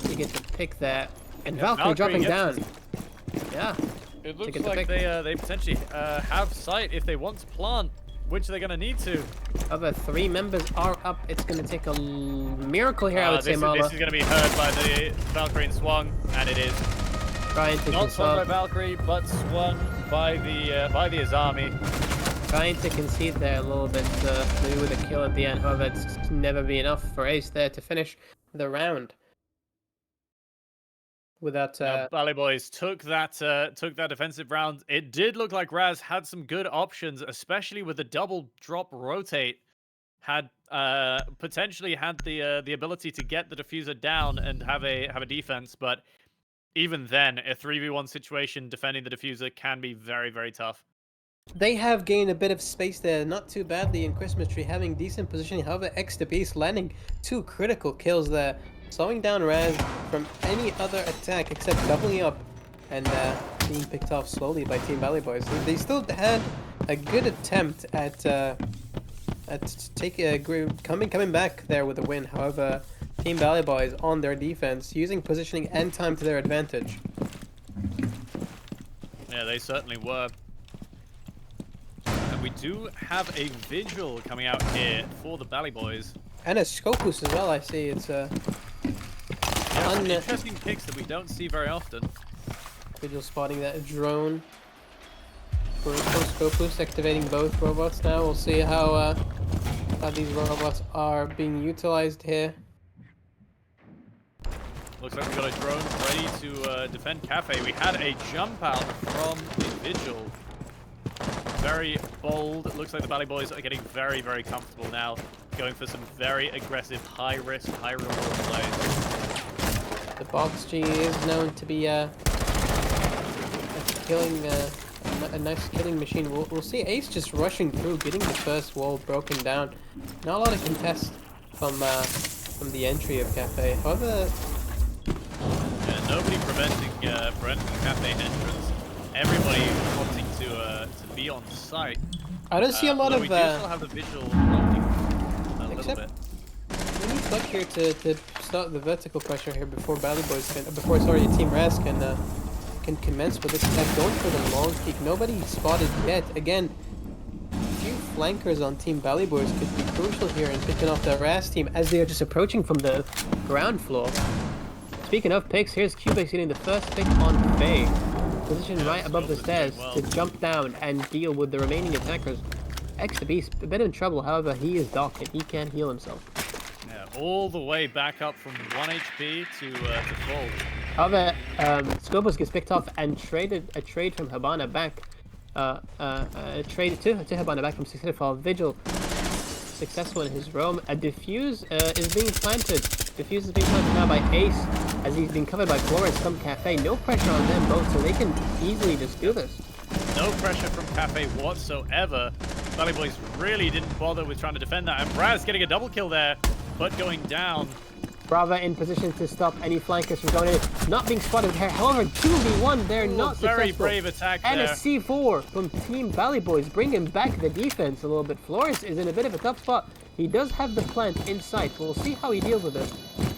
You get the pick there. And Yeah, Valkyrie dropping down. gets Yeah. It looks like they potentially have sight if they want to plant, which they're gonna need to. Other 3 members are up. It's gonna take a miracle here, I would say, Mala. This is gonna be heard by the Valkyrie and swung, and it is. Trying to Not swung by Valkyrie, but swung by the Azami. Trying to concede there a little bit, maybe with a kill at the end. However, it's never be enough for Ace there to finish the round. Without BallyBoys took that defensive round. It did look like Razz had some good options, especially with the double drop rotate. Had potentially had the ability to get the diffuser down and have a defense, but even then, a 3v1 situation defending the diffuser can be very, very tough. they have gained a bit of space there, not too badly in Christmas Tree, having decent positioning. However, X to Beast landing 2 critical kills there, slowing down Razz from any other attack except doubling up and being picked off slowly by Team BallyBoys. They still had a good attempt at coming back there with a win. However, Team BallyBoys on their defense, using positioning and time to their advantage. Yeah, they certainly were. And we do have a vigil coming out here for the BallyBoys. And a Scopus as well, I see. It's interesting picks that we don't see very often. Vigil spotting that drone. For Scopus activating both robots now. We'll see how these robots are being utilized here. Looks like we got a drone ready to defend Cafe. We had a jump out from the Vigil. Very bold. It looks like the BallyBoys are getting very, very comfortable now. Going for some very aggressive, high risk, high reward plays. The Box G is known to be a nice killing machine. We'll see Ace just rushing through, getting the first wall broken down. Not a lot of contest from the entry of Cafe. However, yeah, nobody preventing Cafe entrance. Everybody wanting to be on site. I don't see a lot of. We do still have the Vigil wanting a little bit. We need Fleck here to start the vertical pressure here before BallyBoys can, Team Razz can commence with this attack. Going for the long peak. Nobody spotted yet. Again, a few flankers on Team BallyBoys could be crucial here in picking off the Razz team as they are just approaching from the ground floor. Speaking of picks, here's Cubex getting the first pick on Faye. Positioned right above the stairs to jump down and deal with the remaining attackers. X the Beast, a bit in trouble, however, he is Doc and he can heal himself. Yeah, all the way back up from 1 HP to full. However, Scopus gets picked off and a trade from Habana back. A trade to Habana back from 6 Vigil. Successful in his roam. A defuse is being planted. Defuse is being planted now by Ace as he's being covered by Florence from Cafe. No pressure on them both, so they can easily just do this. No pressure from Cafe whatsoever. BallyBoys really didn't bother with trying to defend that. And Razz getting a double kill there, but going down. Brava in position to stop any flankers from going in. Not being spotted here. However, 2v1, they're not successful. Very brave attack there. And a C4 from Team BallyBoys, bringing back the defense a little bit. Flores is in a bit of a tough spot. He does have the plant in sight. We'll see how he deals with it.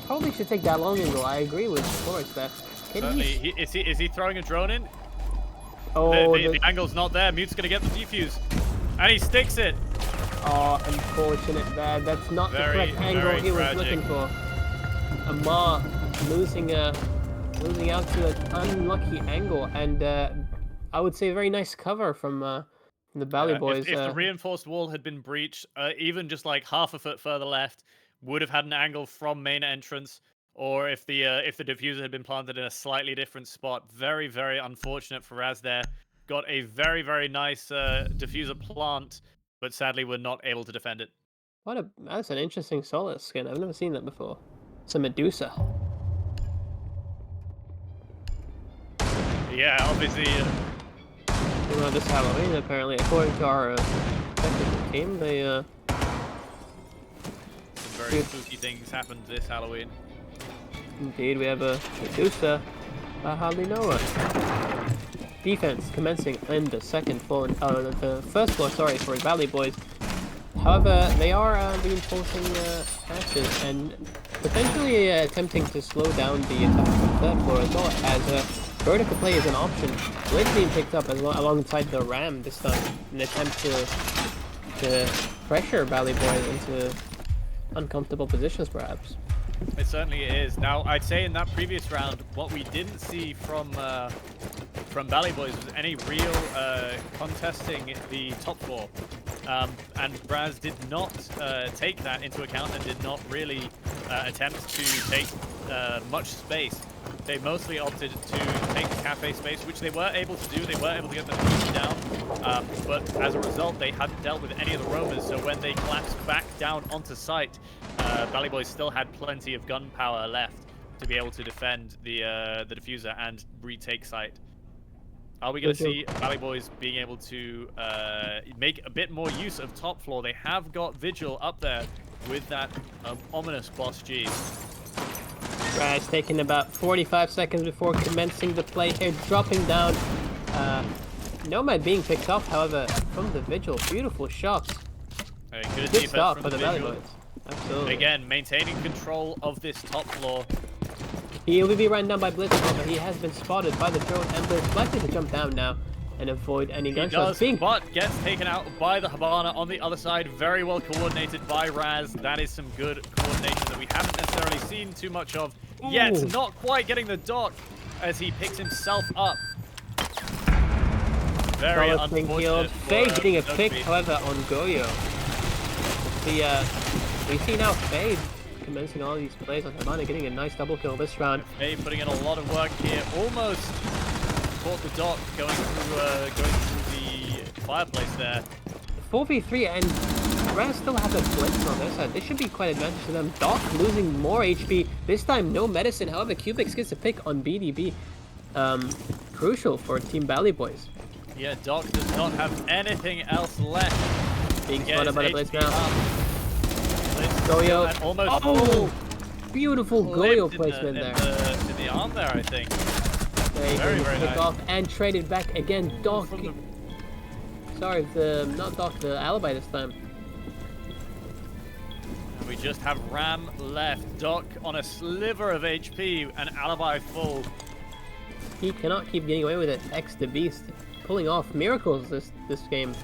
Probably should take that long angle. I agree with Flores there. Is he throwing a drone in? Oh, the angle's not there. Mute's gonna get the defuse. And he sticks it. Oh, unfortunate there. That's not the correct angle he was looking for. Amar losing out to an unlucky angle, and I would say a very nice cover from the BallyBoys. If the reinforced wall had been breached, even just like half a foot further left, would have had an angle from main entrance, or if the diffuser had been planted in a slightly different spot. Very, very unfortunate for Razz there. Got a very, very nice diffuser plant, but sadly we're not able to defend it. That's an interesting Solace skin. I've never seen that before. It's a Medusa. Yeah, obviously. This Halloween, apparently, according to our technical team, they some very spooky things happened this Halloween. Indeed, we have a Medusa. I hardly know her. Defense commencing in the first floor, sorry, for BallyBoys. However, they are reinforcing hatches and potentially attempting to slow down the attack on third floor as well, as vertical play is an option. Blitz being picked up as well alongside the Ram this time, in an attempt to pressure BallyBoys into uncomfortable positions perhaps. It certainly is. Now, I'd say in that previous round, what we didn't see from BallyBoys was any real contesting the top four. And Razz did not take that into account and did not really attempt to take much space. They mostly opted to take the cafe space, which they were able to do. They were able to get the defense down, but as a result, they hadn't dealt with any of the roamers. So when they collapsed back down onto site, BallyBoys still had plenty of gun power left to be able to defend the diffuser and retake site. Are we going to see BallyBoys being able to make a bit more use of top floor? They have got Vigil up there with that ominous boss G. Razz taking about 45 seconds before commencing the play here, dropping down. Nomad being picked up, however, from the Vigil. Beautiful shots. Good start for the BallyBoys. Absolutely. Again, maintaining control of this top floor. He will be run down by Blitz, but he has been spotted by the drone, and Blitz likely to jump down now and avoid any gunshots. But gets taken out by the Habana on the other side. Very well coordinated by Razz. That is some good coordination that we haven't necessarily seen too much of yet. Not quite getting the dock as he picks himself up. Very unfortunate. Fade getting a pick, however, on Goyo. We see now Fade commencing all these plays on Habana, getting a nice double kill this round. Fade putting in a lot of work here. Almost caught the dock going through the fireplace there. 4v3 and Razz still have a Blitz on their side. This should be quite advantage to them. Doc losing more HP. This time no medicine. However, Cubics gets a pick on BDB. Crucial for Team BallyBoys. Yeah, Doc does not have anything else left. Being spotted by the Blitz now. Goyo. Almost beautiful Goyo placement there. In the arm there, I think. Very nice. Off and traded back again. Doc. Sorry, not Doc, the alibi this time. And we just have Ram left. Doc on a sliver of HP and alibi full. He cannot keep getting away with it. X the Beast pulling off miracles this game,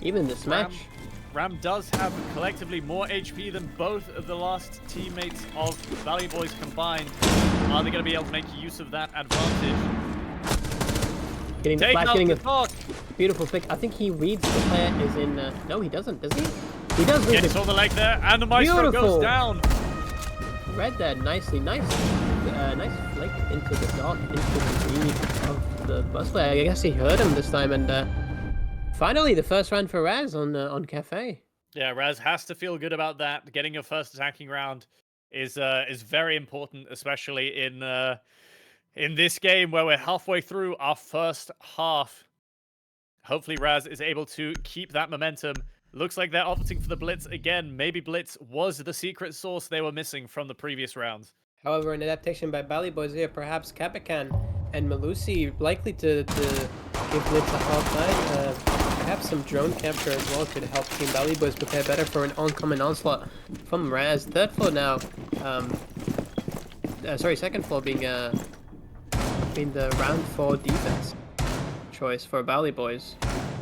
even this match. Ram does have collectively more HP than both of the last teammates of BallyBoys combined. Are they going to be able to make use of that advantage? Getting the flash, getting a beautiful pick. I think he reads the player is in. No, he doesn't. Does he? He does read it. Saw the leg there, and the Maestro goes down. Read that nicely. Nice flick into the dock, into the lead of the bus player. I guess he heard him this time, and finally the first round for Razz on Cafe. Yeah, Razz has to feel good about that. Getting your first attacking round is very important, especially in this game where we're halfway through our first half. Hopefully Razz is able to keep that momentum. Looks like they're opting for the Blitz again. Maybe Blitz was the secret sauce they were missing from the previous rounds. However, an adaptation by BallyBoys here, perhaps Capican and Malusi likely to give Blitz a hard time. Perhaps some drone capture as well could help Team BallyBoys prepare better for an oncoming onslaught from Razz. Third floor now. Second floor being the round 4 defense choice for BallyBoys.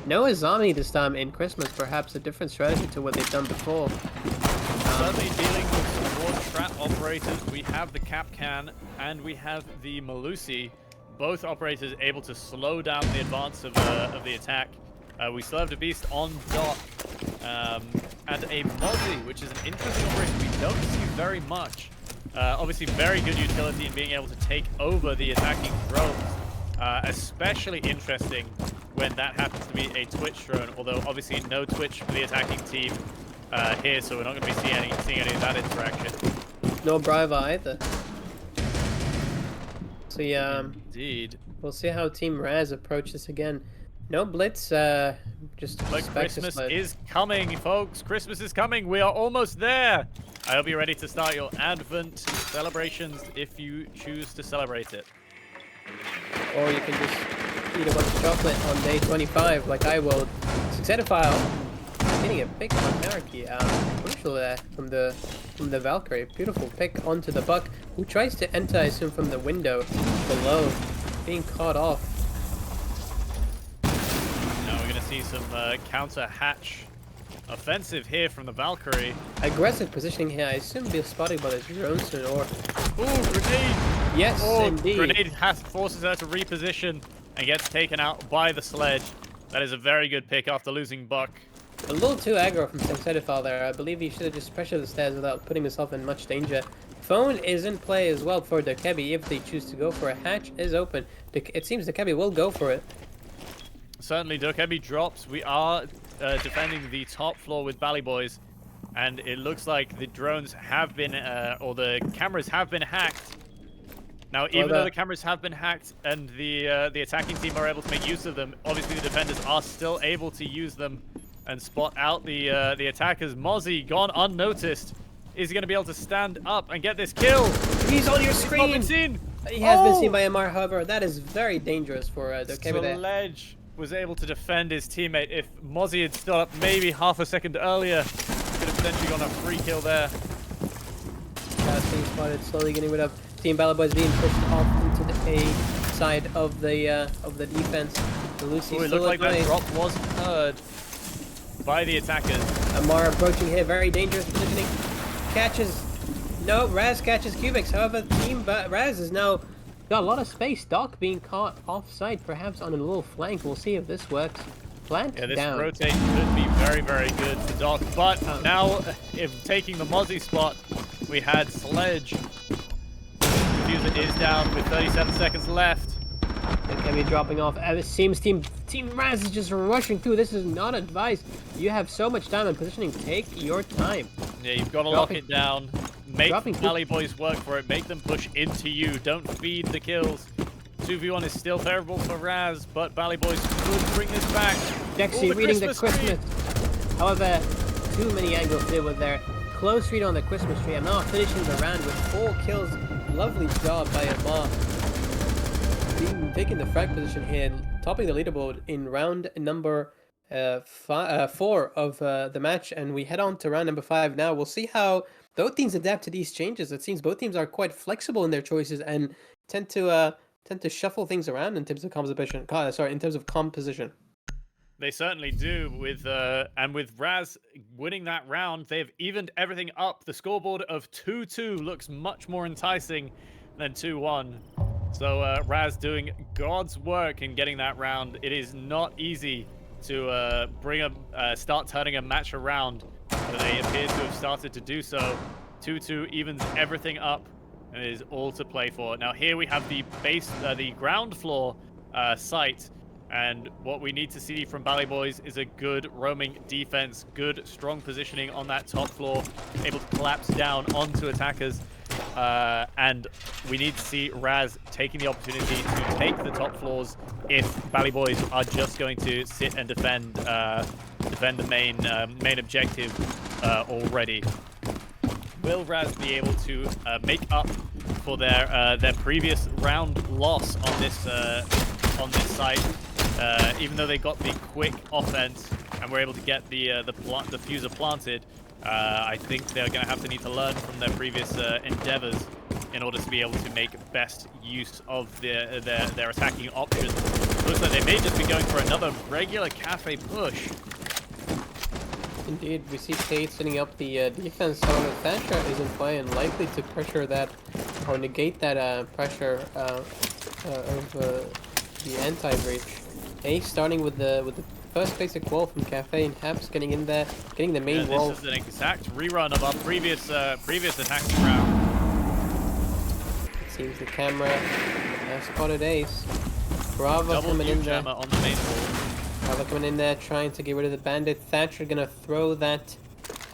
No Azami this time in Christmas, perhaps a different strategy to what they've done before. Certainly dealing with some more trap operators. We have the Capcan and we have the Malusi. Both operators able to slow down the advance of the attack. We still have the Beast on dock. And a Mozzie, which is an interesting operation we don't see very much. Obviously very good utility in being able to take over the attacking drones. Especially interesting when that happens to be a Twitch drone, although obviously no Twitch for the attacking team here, so we're not going to be seeing any of that interaction. No Briva either. So yeah, indeed. We'll see how Team Razz approach this again. No Blitz, just but Christmas is coming, folks. Christmas is coming. We are almost there. I hope you're ready to start your Advent celebrations if you choose to celebrate it. Or you can just eat a bunch of chocolate on day 25, like I will. Successful. getting a pick on Anarchy. Crucial there from the Valkyrie. Beautiful pick onto the Buck, who tries to enter, I assume, from the window below, being caught off. Now we're gonna see some counter hatch offensive here from the Valkyrie. Aggressive positioning here. I assume be spotted by the drone soon, or Ooh, grenade! yes, indeed. Grenade forces her to reposition and gets taken out by the sledge. That is a very good pick after losing Buck. A little too aggro from Sensetifal there. I believe he should have just pressured the stairs without putting himself in much danger. Phone is in play as well for Dokebi if they choose to go for a hatch is open. It seems Dokebi will go for it. Certainly, Dokebi drops. We are defending the top floor with BallyBoys, and it looks like the drones have been, or the cameras have been hacked. Now, even though the cameras have been hacked and the attacking team are able to make use of them, obviously the defenders are still able to use them and spot out the attackers. Mozzie gone unnoticed. Is he going to be able to stand up and get this kill? He's on your screen. He's not been seen. He has been seen by Amar, however. That is very dangerous for Dokebi there. Sledge was able to defend his teammate. If Mozzie had stood up maybe half a second earlier, he could have potentially gone a free kill there. Being spotted, slowly getting rid of Team BallyBoys being pushed off into the A side of the defense. Lucy it looked like that drop was heard by the attackers. Amar approaching here, very dangerous positioning. Catches, no, Razz catches Cubics. However, Team Razz is now got a lot of space. Doc being caught off-site, perhaps on a little flank. We'll see if this works. Plant yeah, this down. rotate could be very, very good for Doc. But now, if taking the Mozzie spot, we had Sledge. Diffuser is down with 37 seconds left. It can be dropping off. It seems Team Razz is just rushing through. This is not advice. You have so much time in positioning. Take your time. Yeah, you've got to lock it down. Make BallyBoys work for it. Make them push into you. Don't feed the kills. 2v1 is still favorable for Razz, but BallyBoys could bring this back. Dexy reading the Christmas. However, too many angles there with their close read on the Christmas tree. Amar finishing the round with 4 kills. Lovely job by Amar. Taking the frag position here, topping the leaderboard in round number 4 of the match, and we head on to round number 5 now. We'll see how both teams adapt to these changes. It seems both teams are quite flexible in their choices and tend to shuffle things around in terms of composition. In terms of composition. They certainly do. And with Razz winning that round, they've evened everything up. The scoreboard of 2-2 looks much more enticing than 2-1. So Razz doing God's work in getting that round. It is not easy to start turning a match around, but they appear to have started to do so. 2-2 evens everything up, and it is all to play for. Now here we have the the ground floor site, and what we need to see from BallyBoys is a good roaming defense, good strong positioning on that top floor, able to collapse down onto attackers. And we need to see Razz taking the opportunity to take the top floors if BallyBoys are just going to sit and defend the main objective already. Will Razz be able to make up for their previous round loss on this site? Even though they got the quick offense and were able to get the fuser planted, I think they're going to need to learn from their previous endeavors in order to be able to make best use of their attacking options. Looks like they may just be going for another regular cafe push. Indeed, we see Kate setting up the defense. However, Thatcher is in play and likely to pressure that or negate that pressure of the anti-breach. Ace starting with the first basic wall from Cafe, and Haps getting in there, getting the main wall. This is an exact rerun of our previous attacking round. It seems the camera has spotted Ace. Bravo Double coming in there. on the main wall. Bravo coming in there, trying to get rid of the bandit. Thatcher gonna throw that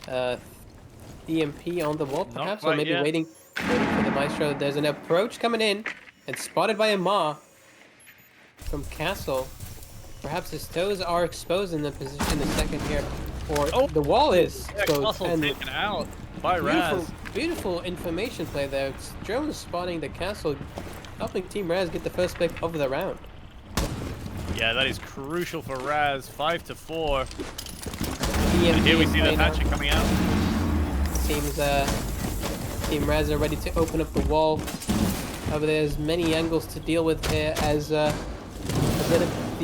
EMP on the wall, perhaps, or maybe waiting for the Maestro. There's an approach coming in, and spotted by Amar from Castle. Perhaps his toes are exposed in the position in the second here, or the wall is exposed. And taken out by Razz. Beautiful information play there. Jones spotting the Castle, helping Team Razz get the first pick of the round. Yeah, that is crucial for Razz. 5-4. EMP And here we is see the playing on. Thatcher coming out. Seems Team Razz are ready to open up the wall. However, there's many angles to deal with here as the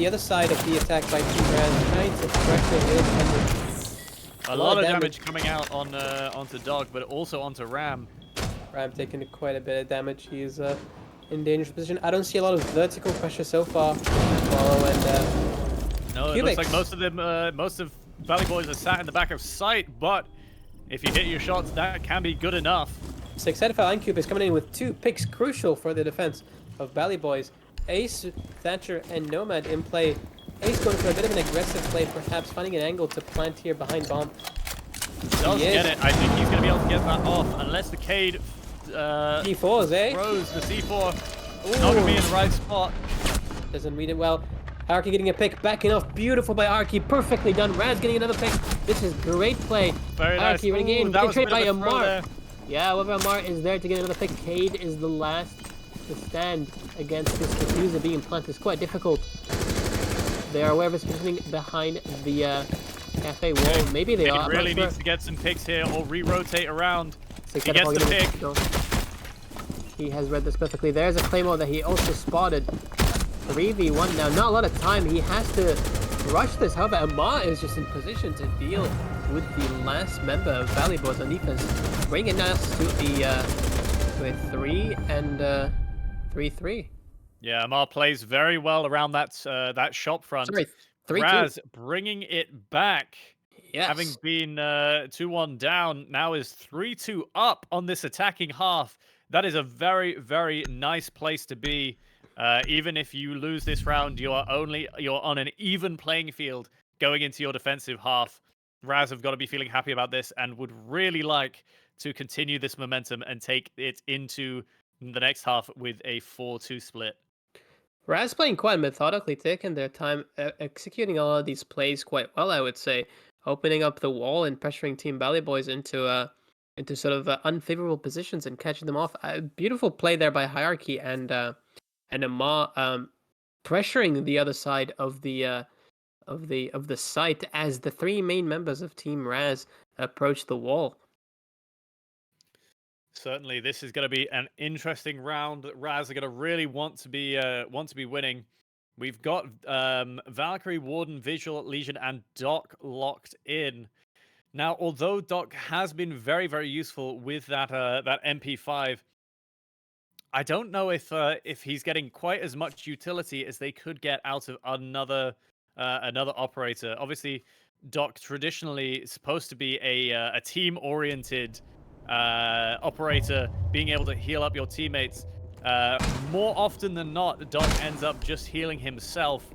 other side of the attack by Team Razz trying to pressure his and A lot of damage coming out on onto Dog, but also onto Ram. Ram taking quite a bit of damage. He's in dangerous position. I don't see a lot of vertical pressure so far. Follow and No, it looks like most of them, most of BallyBoys are sat in the back of sight, but if you hit your shots, that can be good enough. so excited for Line Cube is coming in with 2 picks, crucial for the defense of BallyBoys. Ace, Thatcher, and Nomad in play. Ace going for a bit of an aggressive play, perhaps finding an angle to plant here behind bomb. Does get it. I think he's going to be able to get that off, unless the Cade D4s, eh? throws the C4. Not going to be in the right spot. Doesn't read it well. Arky getting a pick, backing off. Beautiful by Arky, perfectly done. Razz getting another pick. This is great play. Very nice. Arky running in, That was a betrayed bit by of a throw Amar. there. Yeah, however, Amar is there to get another pick. Cade is the last to stand against this diffuser being planted. It's quite difficult. They are aware of his positioning behind the cafe wall. Maybe they are. He really needs to get some picks here or re-rotate around. He He gets the pick. No. He has read this perfectly. There's a Claymore that he also spotted. 3v1 now. Not a lot of time. He has to rush this. However, Amar is just in position to deal with the last member of BallyBoys on defense, bringing us to a 3 and 3-3. Yeah, Amar plays very well around that that shop front. Sorry, 3-2. Razz bringing it back. Yes. Having been 2-1 down, now is 3-2 up on this attacking half. That is a very, very nice place to be. Even if you lose this round, you're on an even playing field going into your defensive half. Razz have got to be feeling happy about this and would really like to continue this momentum and take it into the next half with a 4-2 split. Razz playing quite methodically, taking their time, executing all of these plays quite well, I would say. Opening up the wall and pressuring Team BallyBoys into sort of unfavorable positions and catching them off. A beautiful play there by Hierarchy and Amar pressuring the other side of the site as the 3 main members of Team Razz approach the wall. Certainly, this is going to be an interesting round. Razz are going to really want to be winning. We've got Valkyrie, Warden, Visual, Legion, and Doc locked in. Now, although Doc has been very, very useful with that MP5, I don't know if he's getting quite as much utility as they could get out of another operator. Obviously, Doc traditionally is supposed to be a team-oriented operator, being able to heal up your teammates. More often than not, Doc ends up just healing himself,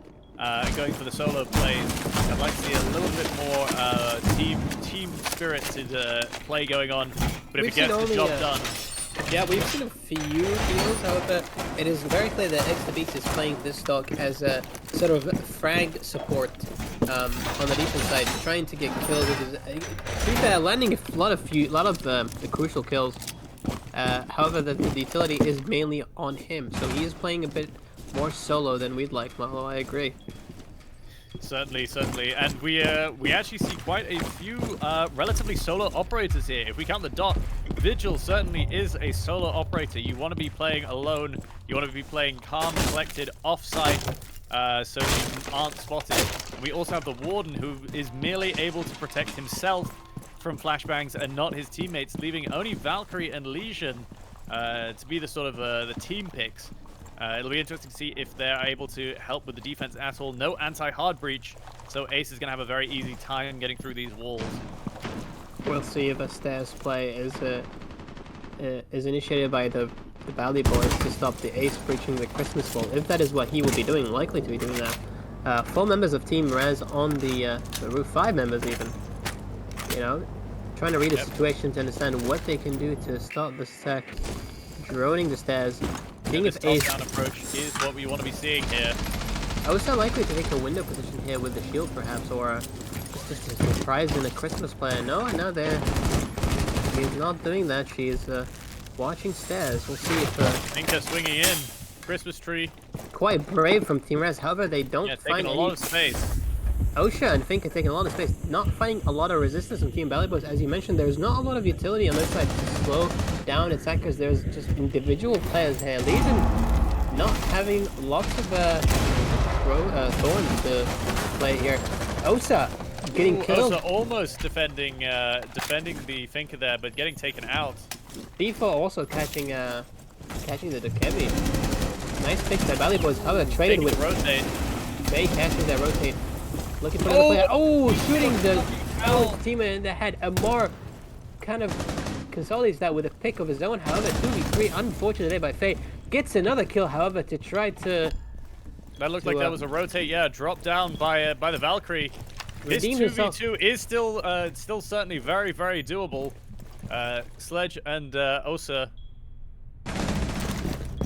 going for the solo plays. I'd like to see a little bit more team spirited play going on, but if it gets the job done. Yeah, we've seen a few heals, however, it is very clear that X the Beast is playing this Doc as a sort of frag support on the defense side, trying to get kills with his. To be fair, landing a lot of the crucial kills. However, the utility is mainly on him, so he is playing a bit more solo than we'd like. Malo, I agree. Certainly, and we actually see quite a few relatively solo operators here. If we count the Doc, Vigil certainly is a solo operator. You want to be playing alone. You want to be playing calm, collected, off-site, so you aren't spotted. And we also have the Warden, who is merely able to protect himself from flashbangs and not his teammates, leaving only Valkyrie and Legion to be the sort of the team picks. It'll be interesting to see if they're able to help with the defense at all. No anti-hard breach, so Ace is going to have a very easy time getting through these walls. We'll see if a stairs play is initiated by the BallyBoys to stop the Ace breaching the Christmas wall. If that is what he will be doing, likely to be doing that. 4 members of Team Razz on the roof, 5 members even. You know, trying to read the situation to understand what they can do to stop the stack, droning the stairs. Seeing if Ace top-down approach is what we want to be seeing here. I was so likely to take a window position here with the shield, perhaps, or just a surprise in a Christmas plan. No, she's not doing that. She is watching stairs. We'll see if. I think they're swinging in. Christmas tree. Quite brave from Team Razz. However, they don't find taking a lot of space. Osha and Fink are taking a lot of space, not finding a lot of resistance from Team BallyBoys. As you mentioned, there's not a lot of utility on their side to slow down attackers. There's just individual players here. Legion not having lots of thorns to play here. Osa getting killed. Osa almost defending the Finker there, but getting taken out. B4 also catching the Dokebi. Nice pick by BallyBoys. However, traded with rotate. Bay catching that rotate. Looking for the player. Oh, shooting the teammate in the head. Amar kind of consolidates that with a pick of his own. However, 2v3, unfortunate there by Faye. Gets another kill, however, to try to... That looked like that was a rotate, yeah. Dropped down by the Valkyrie. This 2v2 is still certainly very, very doable. Sledge and Osa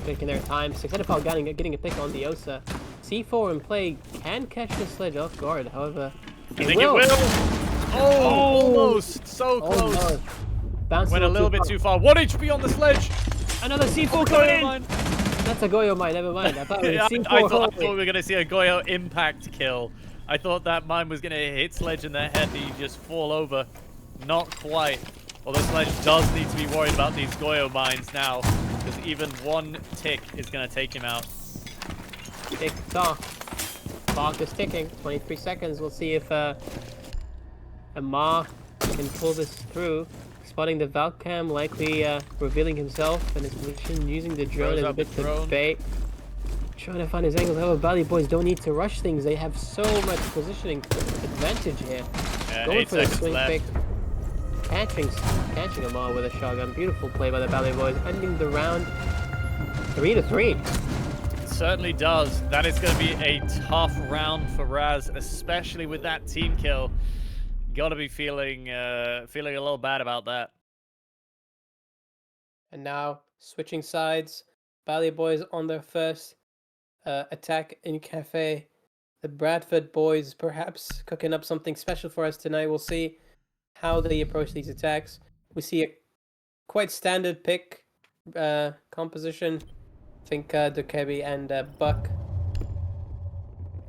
taking their time. Successful getting a pick on the Osa. C4 in play can catch the Sledge off guard, however... I think it will! Oh, almost! So close! Almost. Went a little bit too far. 1 HP on the Sledge! Another C4 coming in! That's a Goyo mine, never mind. I thought it was C4 I thought we were going to see a Goyo impact kill. I thought that mine was going to hit Sledge in the head and he'd just fall over. Not quite. Although Sledge does need to be worried about these Goyo mines now, because even one tick is going to take him out. Tick tock. Clock is ticking. 23 seconds. We'll see if Amar can pull this through. Spotting the Valcam, likely revealing himself and his position, using the drone as a bit to bait. Trying to find his angles. However, BallyBoys don't need to rush things. They have so much positioning advantage here. Yeah, going for the swing left. pick. Catching Amar with a shotgun. Beautiful play by the BallyBoys. Ending the round 3-3. Certainly does. That is going to be a tough round for Razz, especially with that team kill. Gotta be feeling a little bad about that. And now switching sides, BallyBoys on their first attack in Cafe. The Bradford boys perhaps cooking up something special for us tonight. We'll see how they approach these attacks. We see a quite standard pick composition. I think Dokebi and Buck.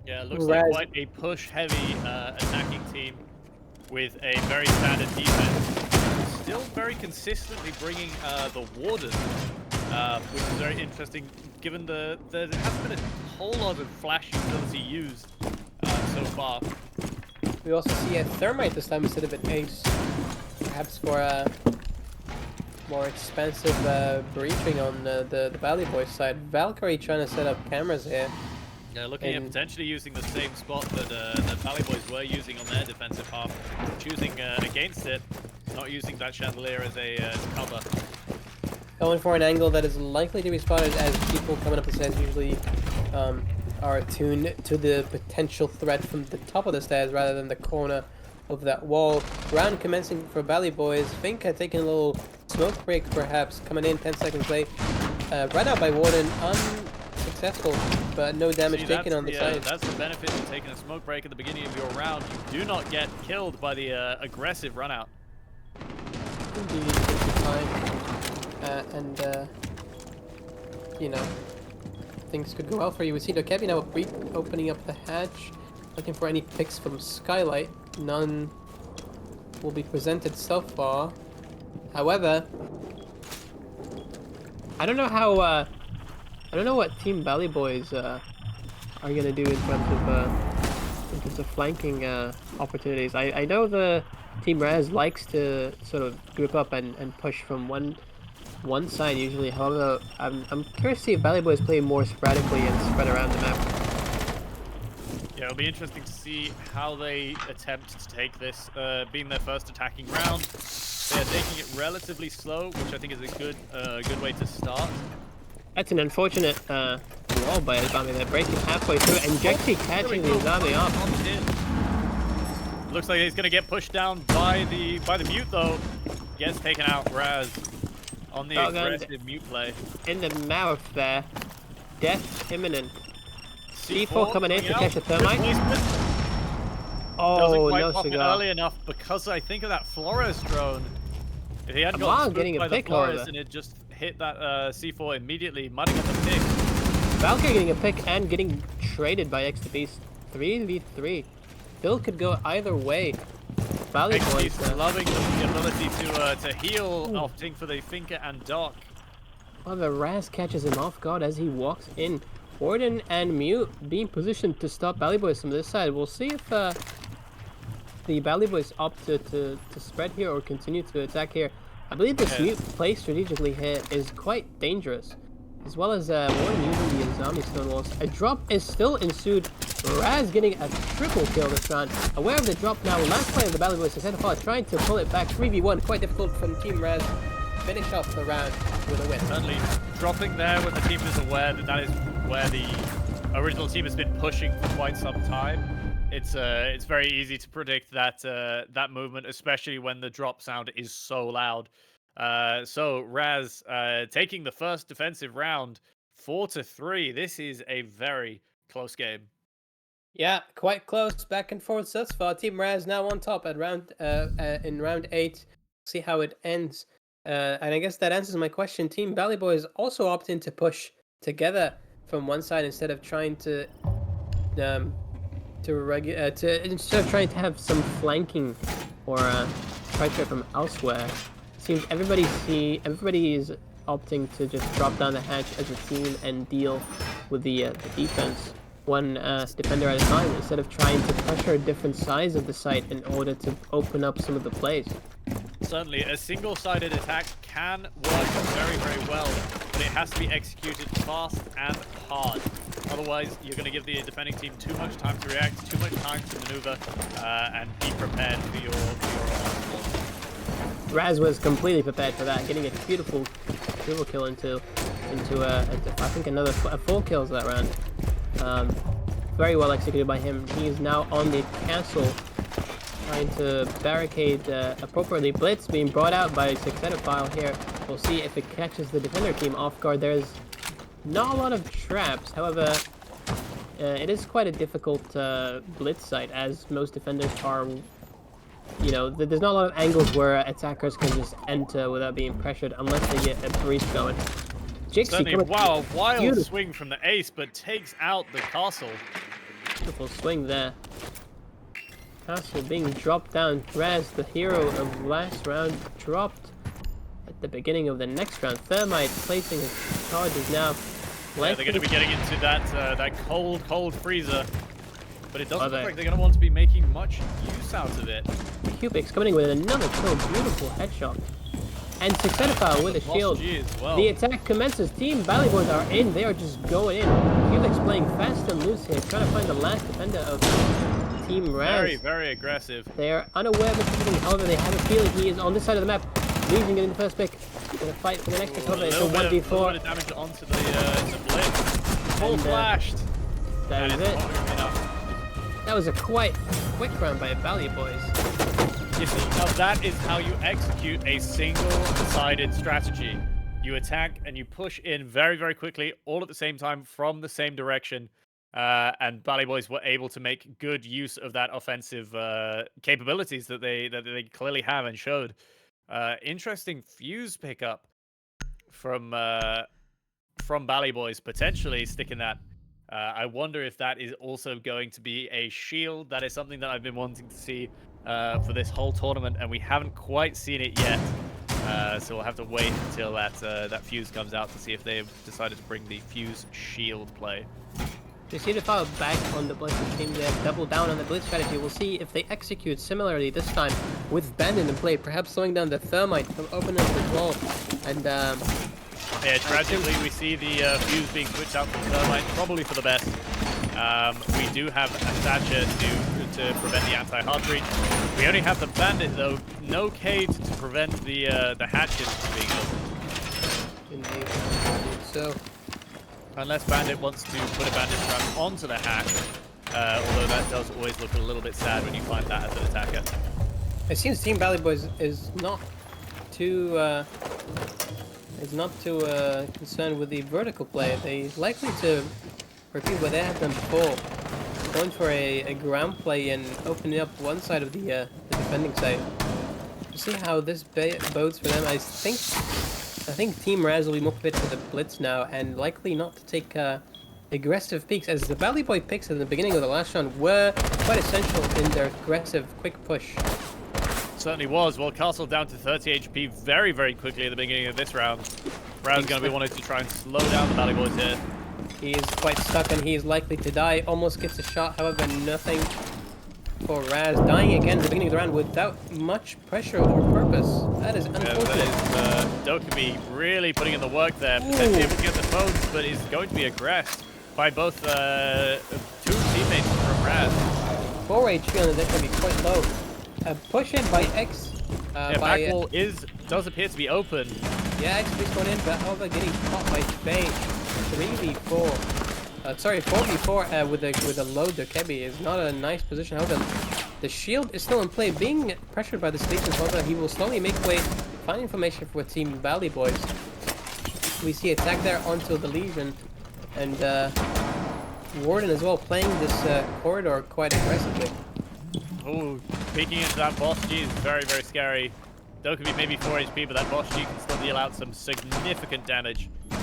Yeah, it looks like quite a push-heavy attacking team with a very standard defense. Still very consistently bringing the Warden, which is very interesting, given there hasn't been a whole lot of flash utility used so far. We also see a Thermite this time instead of an Ace, perhaps for a more expensive breaching on the BallyBoys side. Valkyrie trying to set up cameras here. Yeah, looking at potentially using the same spot that BallyBoys were using on their defensive half, choosing against it, not using that chandelier as a cover. Going for an angle that is likely to be spotted, as people coming up the stairs usually are attuned to the potential threat from the top of the stairs rather than the corner of that wall. Round commencing for BallyBoys. Finka taking a little smoke break perhaps, coming in 10 seconds late. Right out by Warden, unsuccessful, but no damage taken on the side. That's the benefit of taking a smoke break at the beginning of your round. You do not get killed by the aggressive run out. Indeed, it takes time. You know, things could go well for you. We see Dokebi now opening up the hatch, looking for any picks from Skylight. None will be presented so far. However, I don't know how. I don't know what Team BallyBoys are gonna do in terms of flanking opportunities. I know the Team Razz likes to sort of group up and push from one side usually. However, I'm curious to see if BallyBoys play more sporadically and spread around the map. Yeah, it'll be interesting to see how they attempt to take this, being their first attacking round. They are taking it relatively slow, which I think is a good way to start. That's an unfortunate wall by Azami. They're breaking halfway through, and Jexy catching the Azami off. Looks like he's gonna get pushed down by the mute though. Gets taken out. Razz on the aggressive mute play. In the mouth there. Death imminent. C4 coming in to catch the Thermite. Doesn't quite no pop it cigar. early enough because I think of that Flores drone. If he hadn't Amar got getting by a the pick, Flores however. and it just hit that C4 immediately, mudding up the pick. Valkyrie getting a pick and getting traded by X to Beast. 3v3. build could go either way. BallyBoys. He's loving the ability to heal, opting for the Finker and Doc. Well, the Razz catches him off guard as he walks in. Warden and Mute being positioned to stop BallyBoys from this side. We'll see if the BallyBoys opt to spread here or continue to attack here. I believe this Mute play strategically here is quite dangerous. As well as Warden using the zombie stone walls. A drop is still ensued. Razz getting a triple kill this round. Aware of the drop now. Last play of the BallyBoys to Centerfall trying to pull it back. 3v1. Quite difficult from Team Razz. Finish off the round with a win. Certainly dropping there when the team is aware that that is where the original team has been pushing for quite some time. It's very easy to predict that that movement, especially when the drop sound is so loud. So Razz taking the first defensive round 4-3. This is a very close game. Yeah, quite close, back and forth thus far. Team Razz now on top at in round 8. See how it ends. And I guess that answers my question. Team BallyBoys also opting to push together from one side instead of trying to instead of trying to have some flanking or pressure from elsewhere. Seems everybody is opting to just drop down the hatch as a team and deal with the defense one defender at a time instead of trying to pressure different sides of the site in order to open up some of the plays. Certainly, a single-sided attack can work very, very well, but it has to be executed fast and hard. Otherwise, you're going to give the defending team too much time to react, too much time to maneuver, and be prepared for your onslaught. Razz was completely prepared for that, getting a beautiful kill into I think another 4 kills that round. Very well executed by him. He is now on the castle, trying to barricade appropriately. Blitz being brought out by Sixetafile here. We'll see if it catches the defender team off guard. There's not a lot of traps, however, it is quite a difficult blitz site, as most defenders are, you know, there's not a lot of angles where attackers can just enter without being pressured unless they get a breach going. Jixie, wow, a wild swing from the ace, but takes out the castle. Beautiful swing there. Castle being dropped down. Razz, the hero of last round, dropped at the beginning of the next round. Thermite placing his charges now. Yeah, they're going to be getting into that cold freezer. But it doesn't look like they're going to want to be making much use out of it. Cubix coming in with another kill. Beautiful headshot. And Sixetafile with a shield. Well. The attack commences. Team BallyBoys are in. They are just going in. Cubix playing fast and loose here, trying to find the last defender of Team Razz. Very, very aggressive. They are unaware of the positioning. However, they have a feeling he is on this side of the map. Losing it in the first pick. Gonna fight for the next pick. It's a 1v4. A little bit of damage onto the blitz. Full flashed. That is it. That was a quite quick round by BallyBoys. You see, now that is how you execute a single-sided strategy. You attack and you push in very, very quickly, all at the same time, from the same direction. And BallyBoys were able to make good use of that offensive capabilities that they clearly have and showed. Interesting fuse pickup from BallyBoys, potentially sticking that. I wonder if that is also going to be a shield. That is something that I've been wanting to see for this whole tournament, and we haven't quite seen it yet. So we'll have to wait until that fuse comes out to see if they've decided to bring the fuse shield play. You see the file back on the Blitz team there, double down on the Blitz strategy. We'll see if they execute similarly this time with Bandit in play, perhaps slowing down the Thermite from opening up the wall. And yeah, tragically we see the fuse being switched out from Thermite, probably for the best. We do have a Thatcher to prevent the anti-hard breach. We only have the Bandit though, no Cade to prevent the hatches from being opened. indeed. So unless Bandit wants to put a bandit trap onto the hatch, although that does always look a little bit sad when you find that as an attacker. it seems Team BallyBoys is not too concerned with the vertical play. They likely to repeat what they have done before, going for a ground play and opening up one side of the defending side. To see how this bodes for them, I think Team Razz will be more fit for the blitz now, and likely not to take aggressive peaks, as the BallyBoy picks at the beginning of the last round were quite essential in their aggressive quick push. Certainly was. Well, Castle down to 30 HP very, very quickly at the beginning of this round. Razz going to be wanting to try and slow down the BallyBoys here. He is quite stuck and he is likely to die. Almost gets a shot, however, nothing for Razz. Dying again at the beginning of the round without much pressure or purpose. That is unfortunate. That is Dokkaebi really putting in the work there. Potentially able to get the phones, but is going to be aggressed by both two teammates from Razz. 4 HP on the deck can be quite low. Push in by X. Back wall does appear to be open. Yeah, X is going in, but however getting caught by Faye. 3v4. Sorry, 4v4 with a low Dokkaebi is not a nice position. However, the shield is still in play, being pressured by the Legion. However, he will slowly make way, find information for Team BallyBoys. We see attack there onto the Legion, and Warden as well playing this corridor quite aggressively. Oh, peeking into that boss G is very, very scary. Dokkaebi maybe 4 HP, but that boss G can still deal out some significant damage. I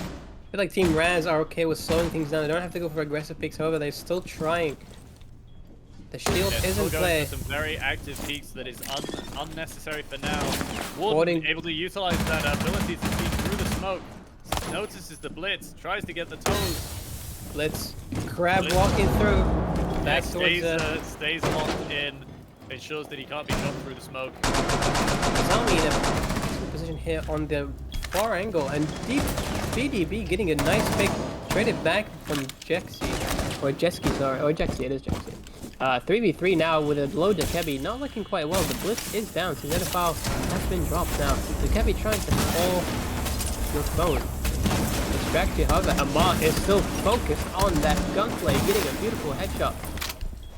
feel like Team Razz are okay with slowing things down. They don't have to go for aggressive peaks, however, they're still trying. The shield is in play. Some very active peaks that is unnecessary for now. Warden able to utilize that ability to see through the smoke. Notices the blitz, tries to get the toes. Blitz, crab walking through. Back towards stays locked in. Ensures that he can't be shot through the smoke. Zami in a position here on the far angle, and deep BDB getting a nice pick, traded back from Jexy, or Jesky, sorry, or Jexy, it is Jexy. 3v3 now with a low Dokkaebi, not looking quite well. The blitz is down, so Zenithal has been dropped now. Dokkaebi trying to pull your phone. Distract you, however, Amar is still focused on that gunplay, getting a beautiful headshot.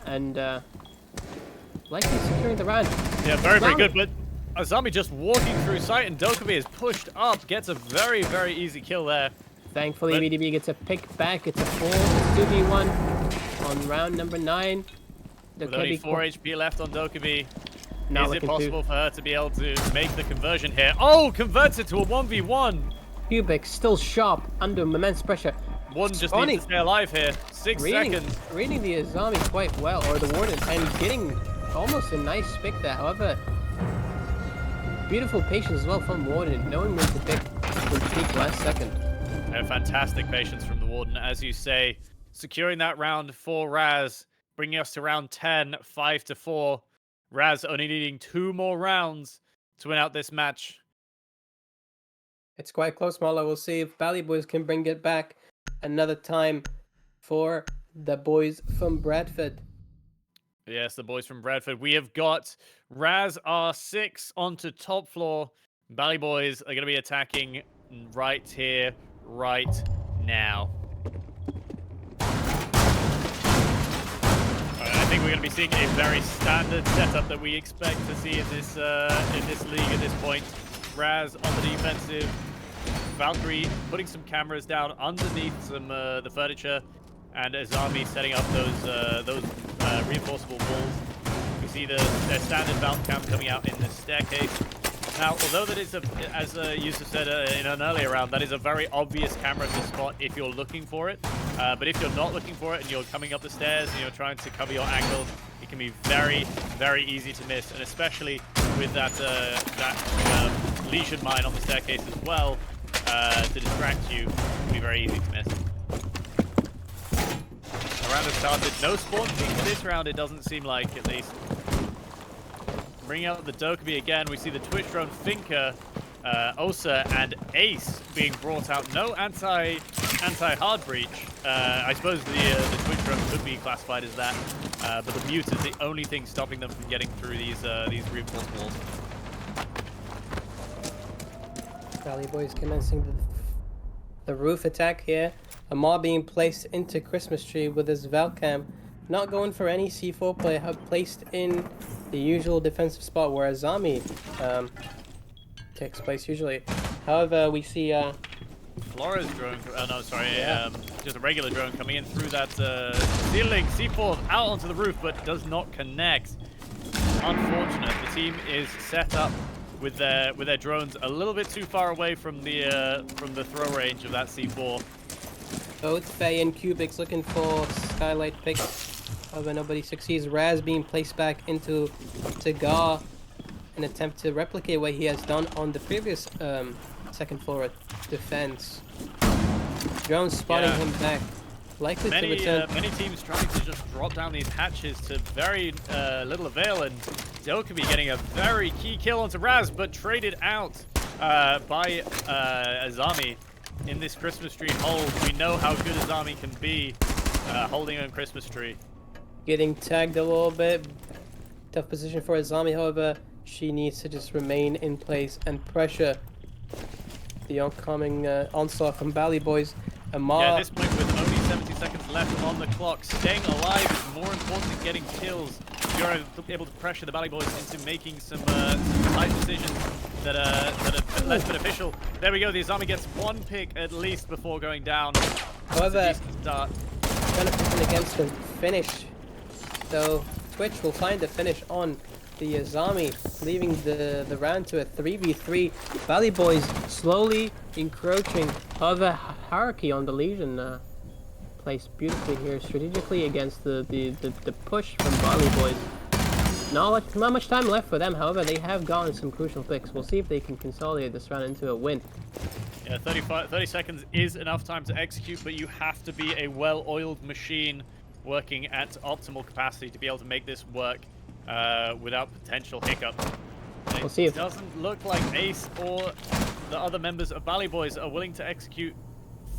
And likely securing the round. Yeah, very, very good, but Azami just walking through sight, and Dokkaebi is pushed up, gets a very, very easy kill there. Thankfully, BDB gets a pick back. It's a 2v1 on round number 9. With only 4 HP left on Dokkaebi. Is it possible for her to be able to make the conversion here? Oh, converts it to a 1v1. Cubic still sharp under immense pressure. Warden just needs to stay alive here. 6 seconds. Reading the Azami quite well, or the Warden, and getting almost a nice pick there. However, beautiful patience as well from Warden, knowing when to pick when to peak last second. And fantastic patience from the Warden, as you say. Securing that round for Razz, bringing us to round 10, 5-4. Razz only needing 2 more rounds to win out this match. It's quite close, Marlo. We'll see if BallyBoys can bring it back another time for the boys from Bradford. Yes, the boys from Bradford. We have got Razz R6 onto top floor. BallyBoys are going to be attacking right here, right now. I think we're going to be seeing a very standard setup that we expect to see in this league at this point. Razz on the defensive, Valkyrie putting some cameras down underneath some the furniture, and Azami setting up those reinforceable walls. We see their standard Valk cam coming out in the staircase. Now, although that is, as Yusuf said in an earlier round, that is a very obvious camera to spot if you're looking for it. But if you're not looking for it and you're coming up the stairs and you're trying to cover your angles, it can be very, very easy to miss. And especially with that lesion mine on the staircase as well, to distract you, it can be very easy to miss. The round has started. No spawn peaks this round, it doesn't seem like, at least. Bringing out the Dokkaebi again, we see the Twitch drone Finker, Osa, and Ace being brought out. No anti-hard breach. I suppose the Twitch drone could be classified as that, but the mute is the only thing stopping them from getting through these reinforced walls. BallyBoys commencing the roof attack here. Amar being placed into Christmas tree with his Valcam. Not going for any C4 play, have placed in the usual defensive spot where Azami takes place usually. However, we see Flora's drone, just a regular drone coming in through that ceiling. C4 out onto the roof, but does not connect. Unfortunate. The team is set up with their drones a little bit too far away from the throw range of that C4. Both Faye and Cubics looking for Skylight pick. However, nobody succeeds. Razz being placed back into Cigar, an attempt to replicate what he has done on the previous second floor defense. Jones spotting him back. Likely to return. Many teams trying to just drop down these hatches to very little avail, and Dokkaebi getting a very key kill onto Razz, but traded out by Azami in this Christmas tree hold. We know how good Azami can be holding on Christmas tree. Getting tagged a little bit. Tough position for Azami, however, she needs to just remain in place and pressure the oncoming onslaught from BallyBoys. Amar. Yeah, at this point with only 70 seconds left on the clock, staying alive is more important than getting kills. You're able to pressure the BallyBoys into making some tight decisions that are less beneficial. There we go, the Azami gets one pick at least before going down. However, start. benefiting against the finish. So Twitch will find the finish on the Azami, leaving the round to a 3v3. BallyBoys slowly encroaching. However, hierarchy on the Legion placed beautifully here, strategically against the push from BallyBoys. Not much time left for them, however, they have gotten some crucial picks. We'll see if they can consolidate this round into a win. Yeah, 30 seconds is enough time to execute, but you have to be a well-oiled machine working at optimal capacity to be able to make this work without potential hiccup. We'll see if... It doesn't look like Ace or the other members of BallyBoys are willing to execute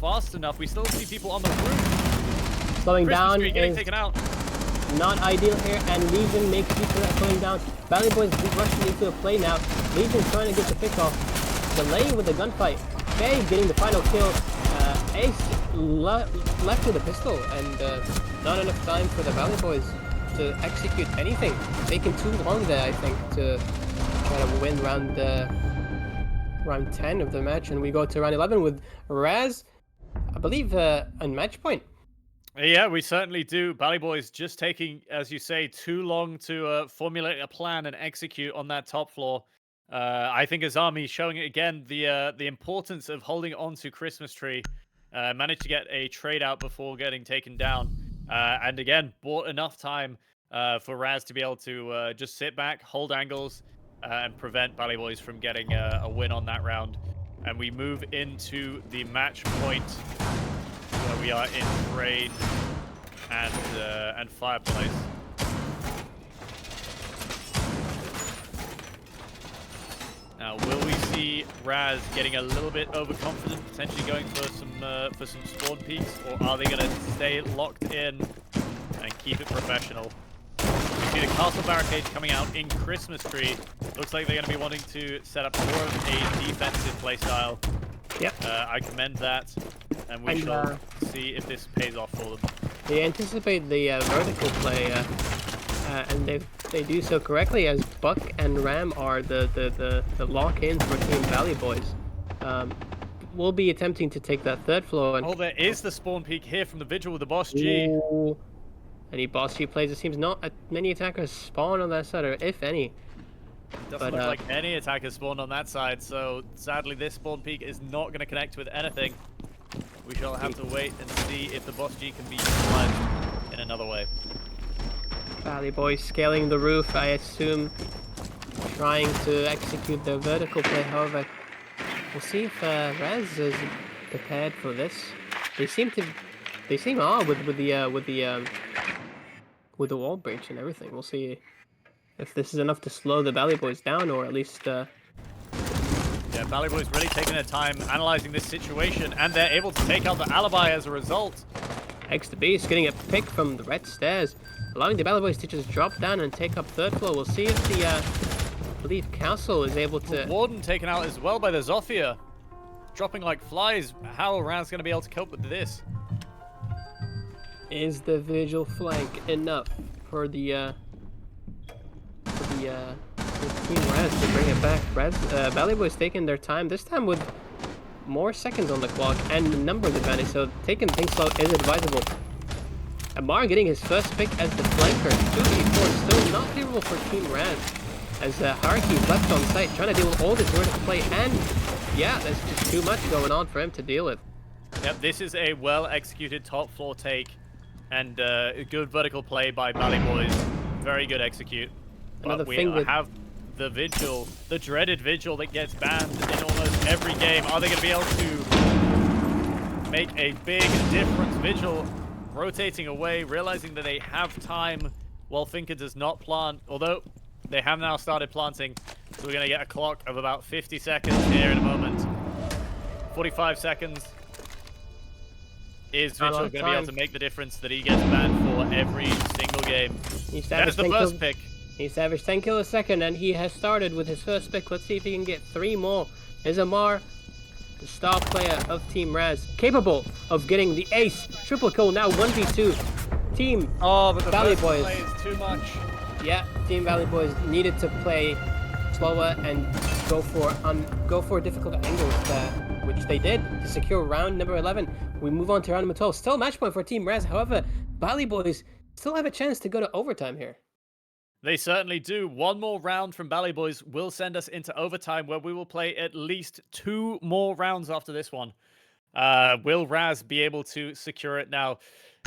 fast enough. We still see people on the roof. Slowing Christmas down tree getting is taken out. not ideal here, and Legion makes use of that slowing down. BallyBoys rushing into a play now. Legion trying to get the pick off. Delaying with the gunfight. Faye getting the final kill. Ace left with a pistol, and not enough time for the BallyBoys to execute anything. Taking too long there, I think, to try to win round 10 of the match, and we go to round 11 with Razz, I believe, on match point. Yeah, we certainly do. BallyBoys just taking, as you say, too long to formulate a plan and execute on that top floor. I think Azami showing it again the importance of holding on to Christmas Tree. Managed to get a trade out before getting taken down, and again bought enough time for Razz to be able to just sit back, hold angles, and prevent BallyBoys from getting a win on that round. And we move into the match point, where we are in raid and fireplace. Now, will we see Razz getting a little bit overconfident, potentially going for some spawn peaks, or are they going to stay locked in and keep it professional? We see the castle barricades coming out in Christmas Tree. Looks like they're going to be wanting to set up more of a defensive playstyle. Yep. I commend that, and we shall see if this pays off for them. They anticipate the vertical play, and they do so correctly, as Buck and Ram are the lock-ins for Team BallyBoys. We'll be attempting to take that third floor. And there is the spawn peak here from the Vigil with the Boss G. Ooh. Any Boss G plays, it seems not many attackers spawn on that side, or if any. Doesn't look like any attackers spawned on that side, so sadly this spawn peak is not going to connect with anything. We shall have to wait and see if the Boss G can be utilized in another way. BallyBoys scaling the roof, I assume, trying to execute the vertical play. However, we'll see if Razz is prepared for this. They seem with the wall breach and everything. We'll see if this is enough to slow the BallyBoys down, or at least yeah, BallyBoys really taking their time analyzing this situation, and they're able to take out the alibi as a result. X the Beast getting a pick from the red stairs, allowing the BallyBoys to just drop down and take up third floor. We'll see if the I believe Council is able to... Warden taken out as well by the Zofia, dropping like flies. How are Razz going to be able to cope with this? Is the Vigil flank enough for the Team Razz to bring it back? BallyBoys taking their time, this time with more seconds on the clock and numbers advantage, so taking things slow is advisable. Amar getting his first pick as the flanker. 2v4 still not favorable for Team Razz, as Haruki is left on site trying to deal with all this vertical play, and yeah, there's just too much going on for him to deal with. Yep, this is a well-executed top floor take, and a good vertical play by BallyBoys. Very good execute. But we have the Vigil, the dreaded Vigil that gets banned in almost every game. Are they going to be able to make a big difference? Vigil rotating away, realizing that they have time while Finka does not plant, although they have now started planting. So we're going to get a clock of about 50 seconds here in a moment. 45 seconds. Is Vigil going to be able to make the difference that he gets banned for every single game? That's the first pick. He's averaged 10 kills a second, and he has started with his first pick. Let's see if he can get 3 more. Is Amar, the star player of Team Razz, capable of getting the ace? Triple kill now, 1v2. Team but the BallyBoys. play is too much. Yeah, Team BallyBoys needed to play slower and go for difficult angles there, which they did to secure round number 11. We move on to round number 12. Still match point for Team Razz. However, BallyBoys still have a chance to go to overtime here. They certainly do. One more round from BallyBoys will send us into overtime, where we will play at least 2 more rounds after this one. Will Razz be able to secure it now?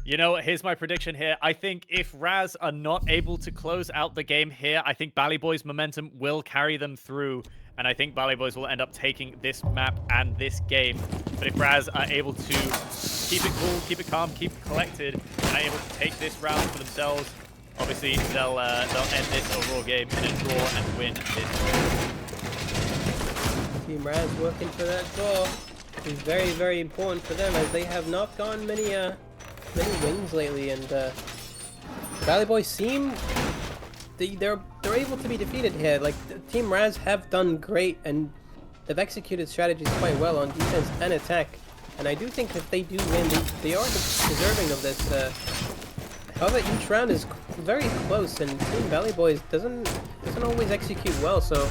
You know, here's my prediction here. I think if Razz are not able to close out the game here, I think BallyBoys' momentum will carry them through. And I think BallyBoys will end up taking this map and this game. But if Razz are able to keep it cool, keep it calm, keep it collected, and are able to take this round for themselves, obviously, they'll end this overall game in a draw and win this. Team Razz working for that draw. It's very, very important for them, as they have not gone many wins lately, and BallyBoys seem they're able to be defeated here. Like, Team Razz have done great, and they've executed strategies quite well on defense and attack. And I do think if they do win, they are deserving of this. However, each round is very close, and Team BallyBoys doesn't always execute well. So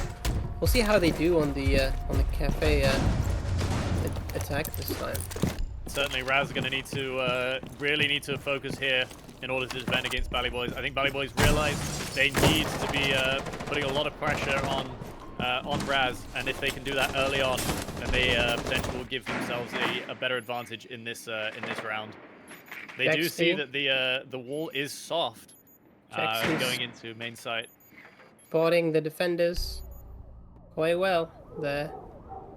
we'll see how they do on the cafe attack this time. Certainly, Razz are going to need to really need to focus here in order to defend against BallyBoys. I think BallyBoys realize they need to be putting a lot of pressure on Razz, and if they can do that early on, then they potentially will give themselves a better advantage in this round. They do see that the wall is soft going into main site. Spotting the defenders quite well there.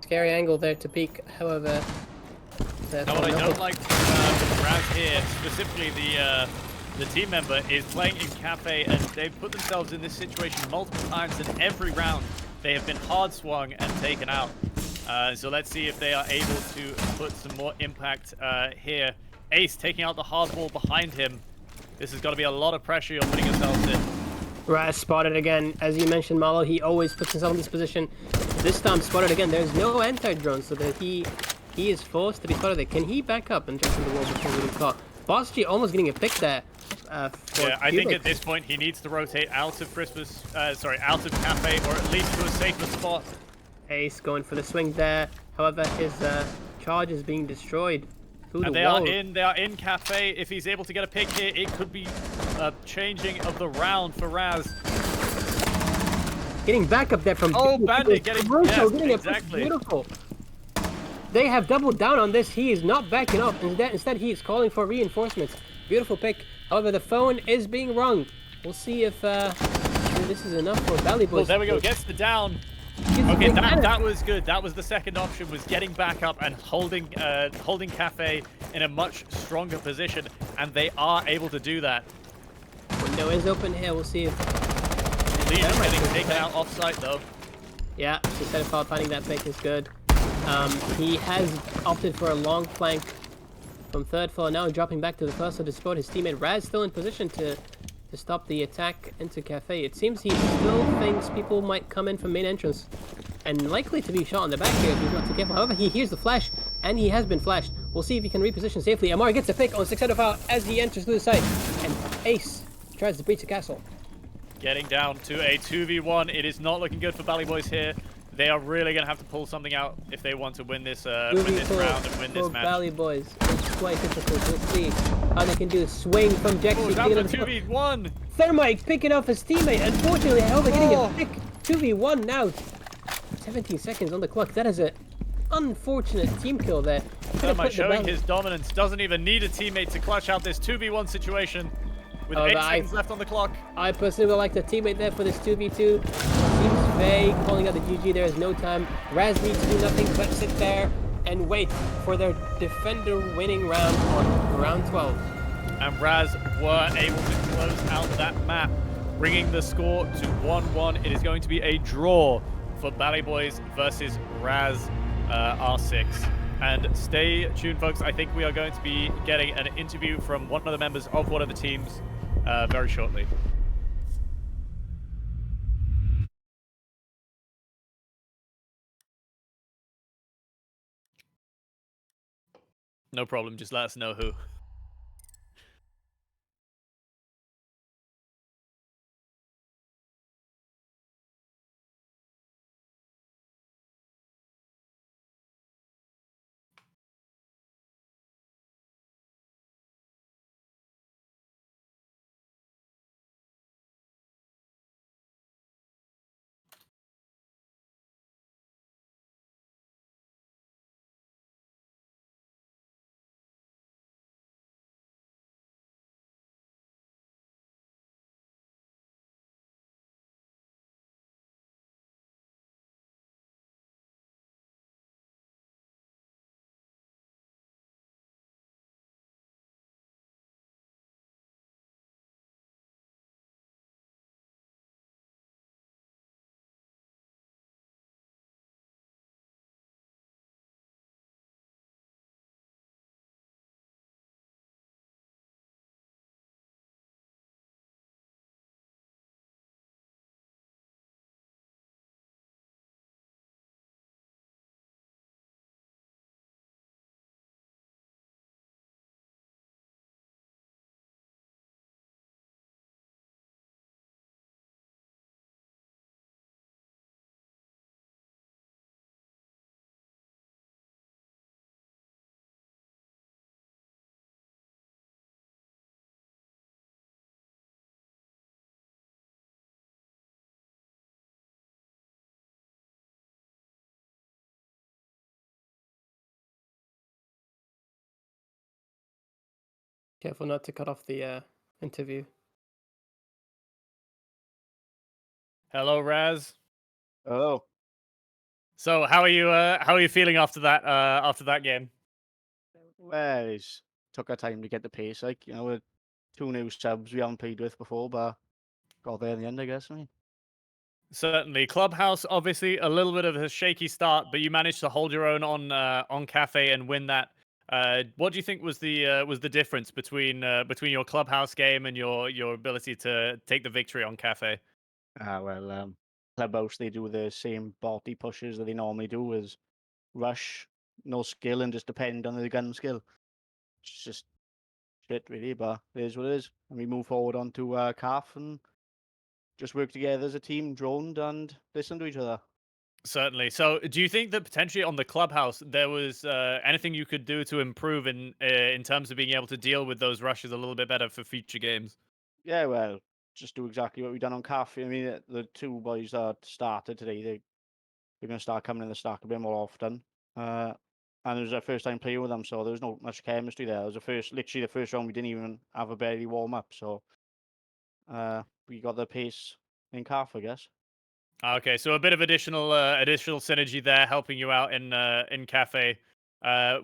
Scary angle there to peek, however. Now, what I don't like with Razz here, specifically the team member, is playing in cafe, and they've put themselves in this situation multiple times in every round. They have been hard swung and taken out. So let's see if they are able to put some more impact here. Ace taking out the hard wall behind him. This has got to be a lot of pressure you're putting yourselves in. Razz spotted again. As you mentioned, Malo, he always puts himself in this position. This time spotted again. There's no anti-drone, so that he is forced to be spotted there. Can he back up and jump in the wall before getting caught? Boss G almost getting a pick there. Yeah, I think at this point he needs to rotate out of out of cafe, or at least to a safer spot. Ace going for the swing there. However, his charge is being destroyed. And they are in cafe. If he's able to get a pick here, it could be a changing of the round for Razz. Getting back up there from Bandit getting exactly. Beautiful. They have doubled down on this. He is not backing up. Instead, he is calling for reinforcements. Beautiful pick. However, the phone is being rung. We'll see if this is enough for BallyBoys. Well, there we go. Gets the down. Okay, that was good. That was the second option, was getting back up and holding cafe in a much stronger position, and they are able to do that. Window is open here. We'll see if Lee is getting taken out off-site, though. Yeah, instead of finding that pick is good. He has opted for a long flank from third floor, now dropping back to the first floor to support his teammate. Razz still in position to stop the attack into cafe. It seems he still thinks people might come in from main entrance, and likely to be shot in the back here if he's not too careful. However, he hears the flash, and he has been flashed. We'll see if he can reposition safely. Amar gets a pick on 6 out of foul as he enters through the site, and Ace tries to breach the castle. Getting down to a 2v1. It is not looking good for BallyBoys here. They are really going to have to pull something out if they want to win this round and win this match. BallyBoys, it's quite difficult. We'll see how they can do a swing from Jax. Oh, that was a 2v1. Thermite picking off his teammate. Unfortunately, however, getting a pick. 2v1 now. 17 seconds on the clock. That is a unfortunate team kill there. Could have Thermite put the showing Bally. his dominance. Doesn't even need a teammate to clutch out this 2v1 situation. With Oh, 8 I- seconds left on the clock. I personally would like the teammate there for this 2v2. Seems Faye calling out the GG. There is no time. Razz needs to do nothing but sit there and wait for their defender winning round on round 12. And Razz were able to close out that map, bringing the score to 1-1. It is going to be a draw for BallyBoys versus Razz R6. And stay tuned, folks. I think we are going to be getting an interview from one of the members of one of the teams very shortly. No problem. Just let us know who. Careful not to cut off the interview. Hello, Razz. Oh, So, how are you? How are you feeling after that? After that game? well, it's took our time to get the pace. Like, with two new subs we haven't played with before, but got there in the end, I guess. I mean, Certainly, Clubhouse obviously a little bit of a shaky start, but you managed to hold your own on Cafe and win that. What do you think was the difference between your Clubhouse game and your ability to take the victory on Cafe? Clubhouse, they do the same body pushes that they normally do, is rush, no skill, and just depend on the gun skill. It's just shit, really, but it is what it is. And we move forward onto Calf and just work together as a team, droned, and listen to each other. Certainly. So, do you think that potentially on the Clubhouse there was anything you could do to improve in terms of being able to deal with those rushes a little bit better for future games? Yeah, well, just do exactly what we've done on Calf. I mean, the two boys that started today, they're going to start coming in the stack a bit more often. And it was our first time playing with them, so there was not much chemistry there. It was literally the first round we didn't even have a barely warm up, so we got the pace in calf, I guess. Okay, so a bit of additional synergy there, helping you out in Cafe.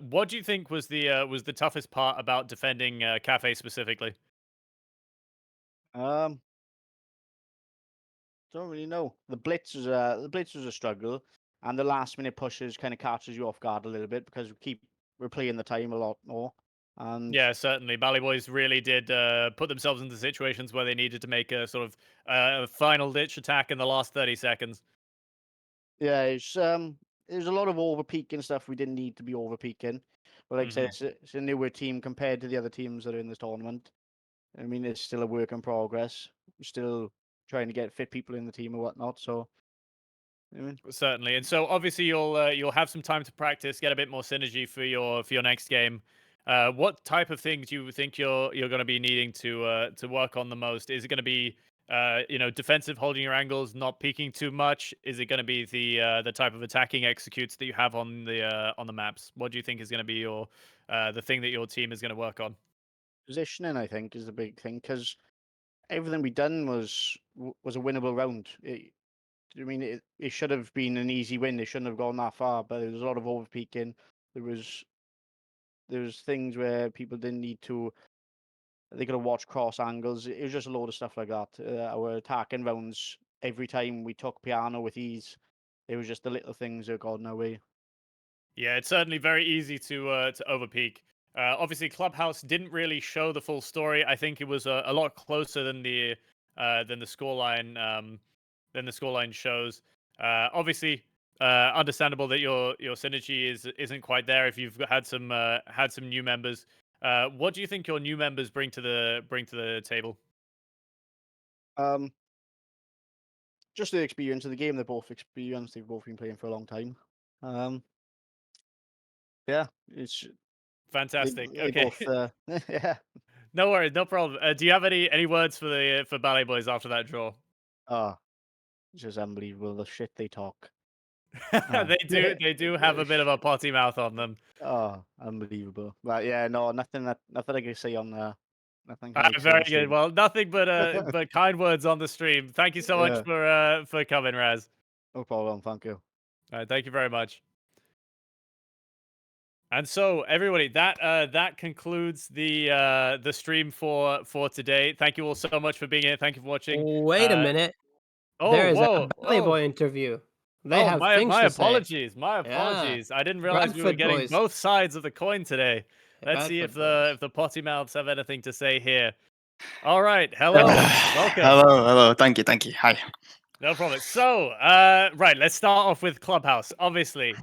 What do you think was the toughest part about defending Cafe specifically? Um, don't really know. The blitz was a struggle, and the last minute pushes kind of catches you off guard a little bit because we're playing the time a lot more. And Yeah, certainly. BallyBoys really did put themselves into situations where they needed to make a sort of final ditch attack in the last 30 seconds. yeah, there's a lot of over peaking stuff we didn't need to be over peaking. But like I said, it's a newer team compared to the other teams that are in this tournament. I mean, it's still a work in progress. We're still trying to get fit people in the team and whatnot. So, I mean, Certainly, and so obviously you'll have some time to practice, get a bit more synergy for your next game. What type of things do you think you're going to be needing to work on the most? Is it going to be defensive, holding your angles, not peeking too much? Is it going to be the type of attacking executes that you have on the maps? What do you think is going to be your the thing that your team is going to work on? Positioning, I think, is the big thing because everything we done was a winnable round. It should have been an easy win. They shouldn't have gone that far, but there was a lot of overpeaking. There was things where people didn't need to. They could have watched cross angles. It was just a load of stuff like that. Our attacking rounds, every time we took piano with ease, it was just the little things that got in our way. Yeah, it's certainly very easy to overpeak. Obviously, Clubhouse didn't really show the full story. I think it was a lot closer than the scoreline shows. Obviously, understandable that your synergy isn't quite there if you've had some new members. What do you think your new members bring to the table? Um, just the experience of the game. They're both experienced. They've both been playing for a long time. Um, yeah, it's Fantastic. they Okay, both. Yeah. no worries, no problem. Do you have any words for Ballet Boys after that draw? Oh, it's just unbelievable the shit they talk. They do have a bit of a potty mouth on them. Oh, unbelievable. But yeah, no, nothing I can say on nothing I can say on Very the good. stream. Well, nothing but kind words on the stream. Thank you so much Yeah, for coming, Raz. no problem. Thank you. Thank you very much. And so, everybody, that concludes the stream for today. Thank you all so much for being here. Thank you for watching. Wait a minute. Oh, There is a whoa, Valley whoa. Boy interview. They Oh, have things my to say. apologies. My Yeah. apologies. I didn't realize we were Bradford getting boys. both sides of the coin today. Let's see Bradford boys. if the potty mouths have anything to say here. All right. Uh, Hello. Welcome. hello. Thank you. Hi. No problem. So, right, let's start off with Clubhouse. Obviously,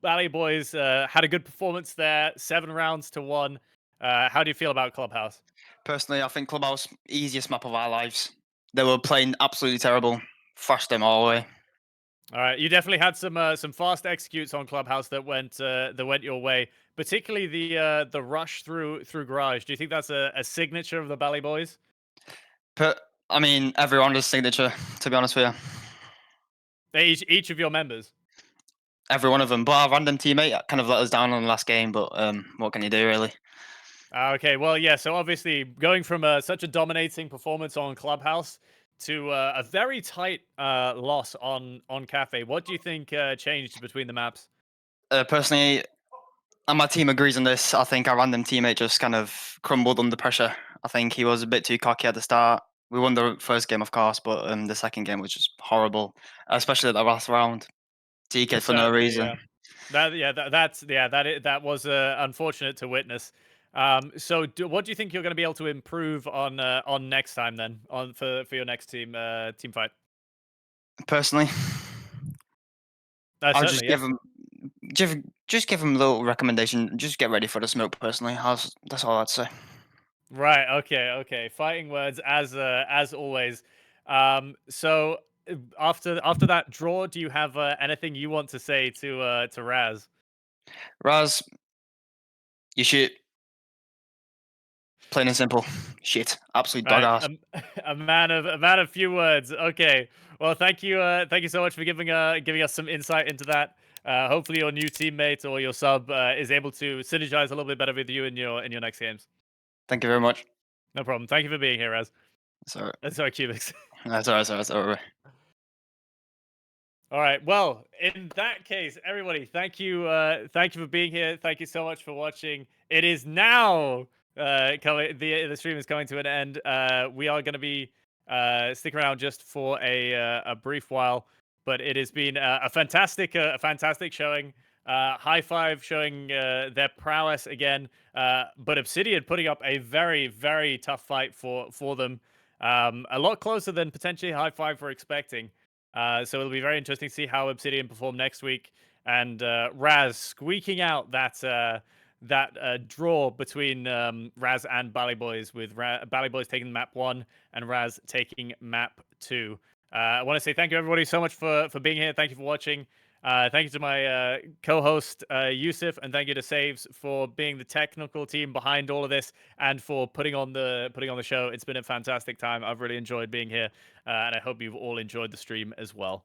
Bally Boys had a good performance there, 7 rounds to 1. How do you feel about Clubhouse? Personally, I think Clubhouse easiest map of our lives. They were playing absolutely terrible. Thrashed them all away. All right, you definitely had some fast executes on Clubhouse that went your way, particularly the rush through Garage. Do you think that's a signature of the Bally Boys? But I mean, everyone's signature. To be honest with you, Each of your members. every one of them. But our random teammate kind of let us down on the last game. But what can you do, really? Okay, well, yeah. So obviously, going from such a dominating performance on Clubhouse to a very tight loss on Cafe, what do you think changed between the maps? Personally, and my team agrees on this. I think our random teammate just kind of crumbled under pressure. I think he was a bit too cocky at the start. We won the first game, of course, but the second game was just horrible, especially the last round. TK for no Certainly, reason. yeah. That was unfortunate to witness. So, what do you think you're going to be able to improve on next time then on for your next team fight? Personally, I'll just Certainly, yeah. just give him a little recommendation. Just get ready for the smoke. Personally, that's all I'd say. Right. Okay. Fighting words as always. So after that draw, do you have anything you want to say to Raz? Razz, you shit. Plain and simple. Shit. Absolute dog Right. ass. A man of few words. Okay. Well, thank you so much for giving us some insight into that. Hopefully your new teammate or your sub is able to synergize a little bit better with you in your next games. Thank you very much. No problem. Thank you for being here, Raz. That's all right. Sorry, Cubix. That's all right. That's all right. All right. Well, in that case, everybody, thank you for being here. Thank you so much for watching. It is now coming. The stream is coming to an end. We are going to be sticking around just for a brief while, but it has been a fantastic showing. High Five showing their prowess again, but Obsidian putting up a very tough fight for them. A lot closer than potentially High Five were expecting. So it'll be very interesting to see how Obsidian perform next week, and Razz squeaking out that draw between Razz and BallyBoys, with BallyBoys taking map 1 and Razz taking map 2. I want to say thank you everybody so much for being here. Thank you for watching. Thank you to my co-host Yusuf, and thank you to Saves for being the technical team behind all of this and for putting on the show. It's been a fantastic time. I've really enjoyed being here, and I hope you've all enjoyed the stream as well.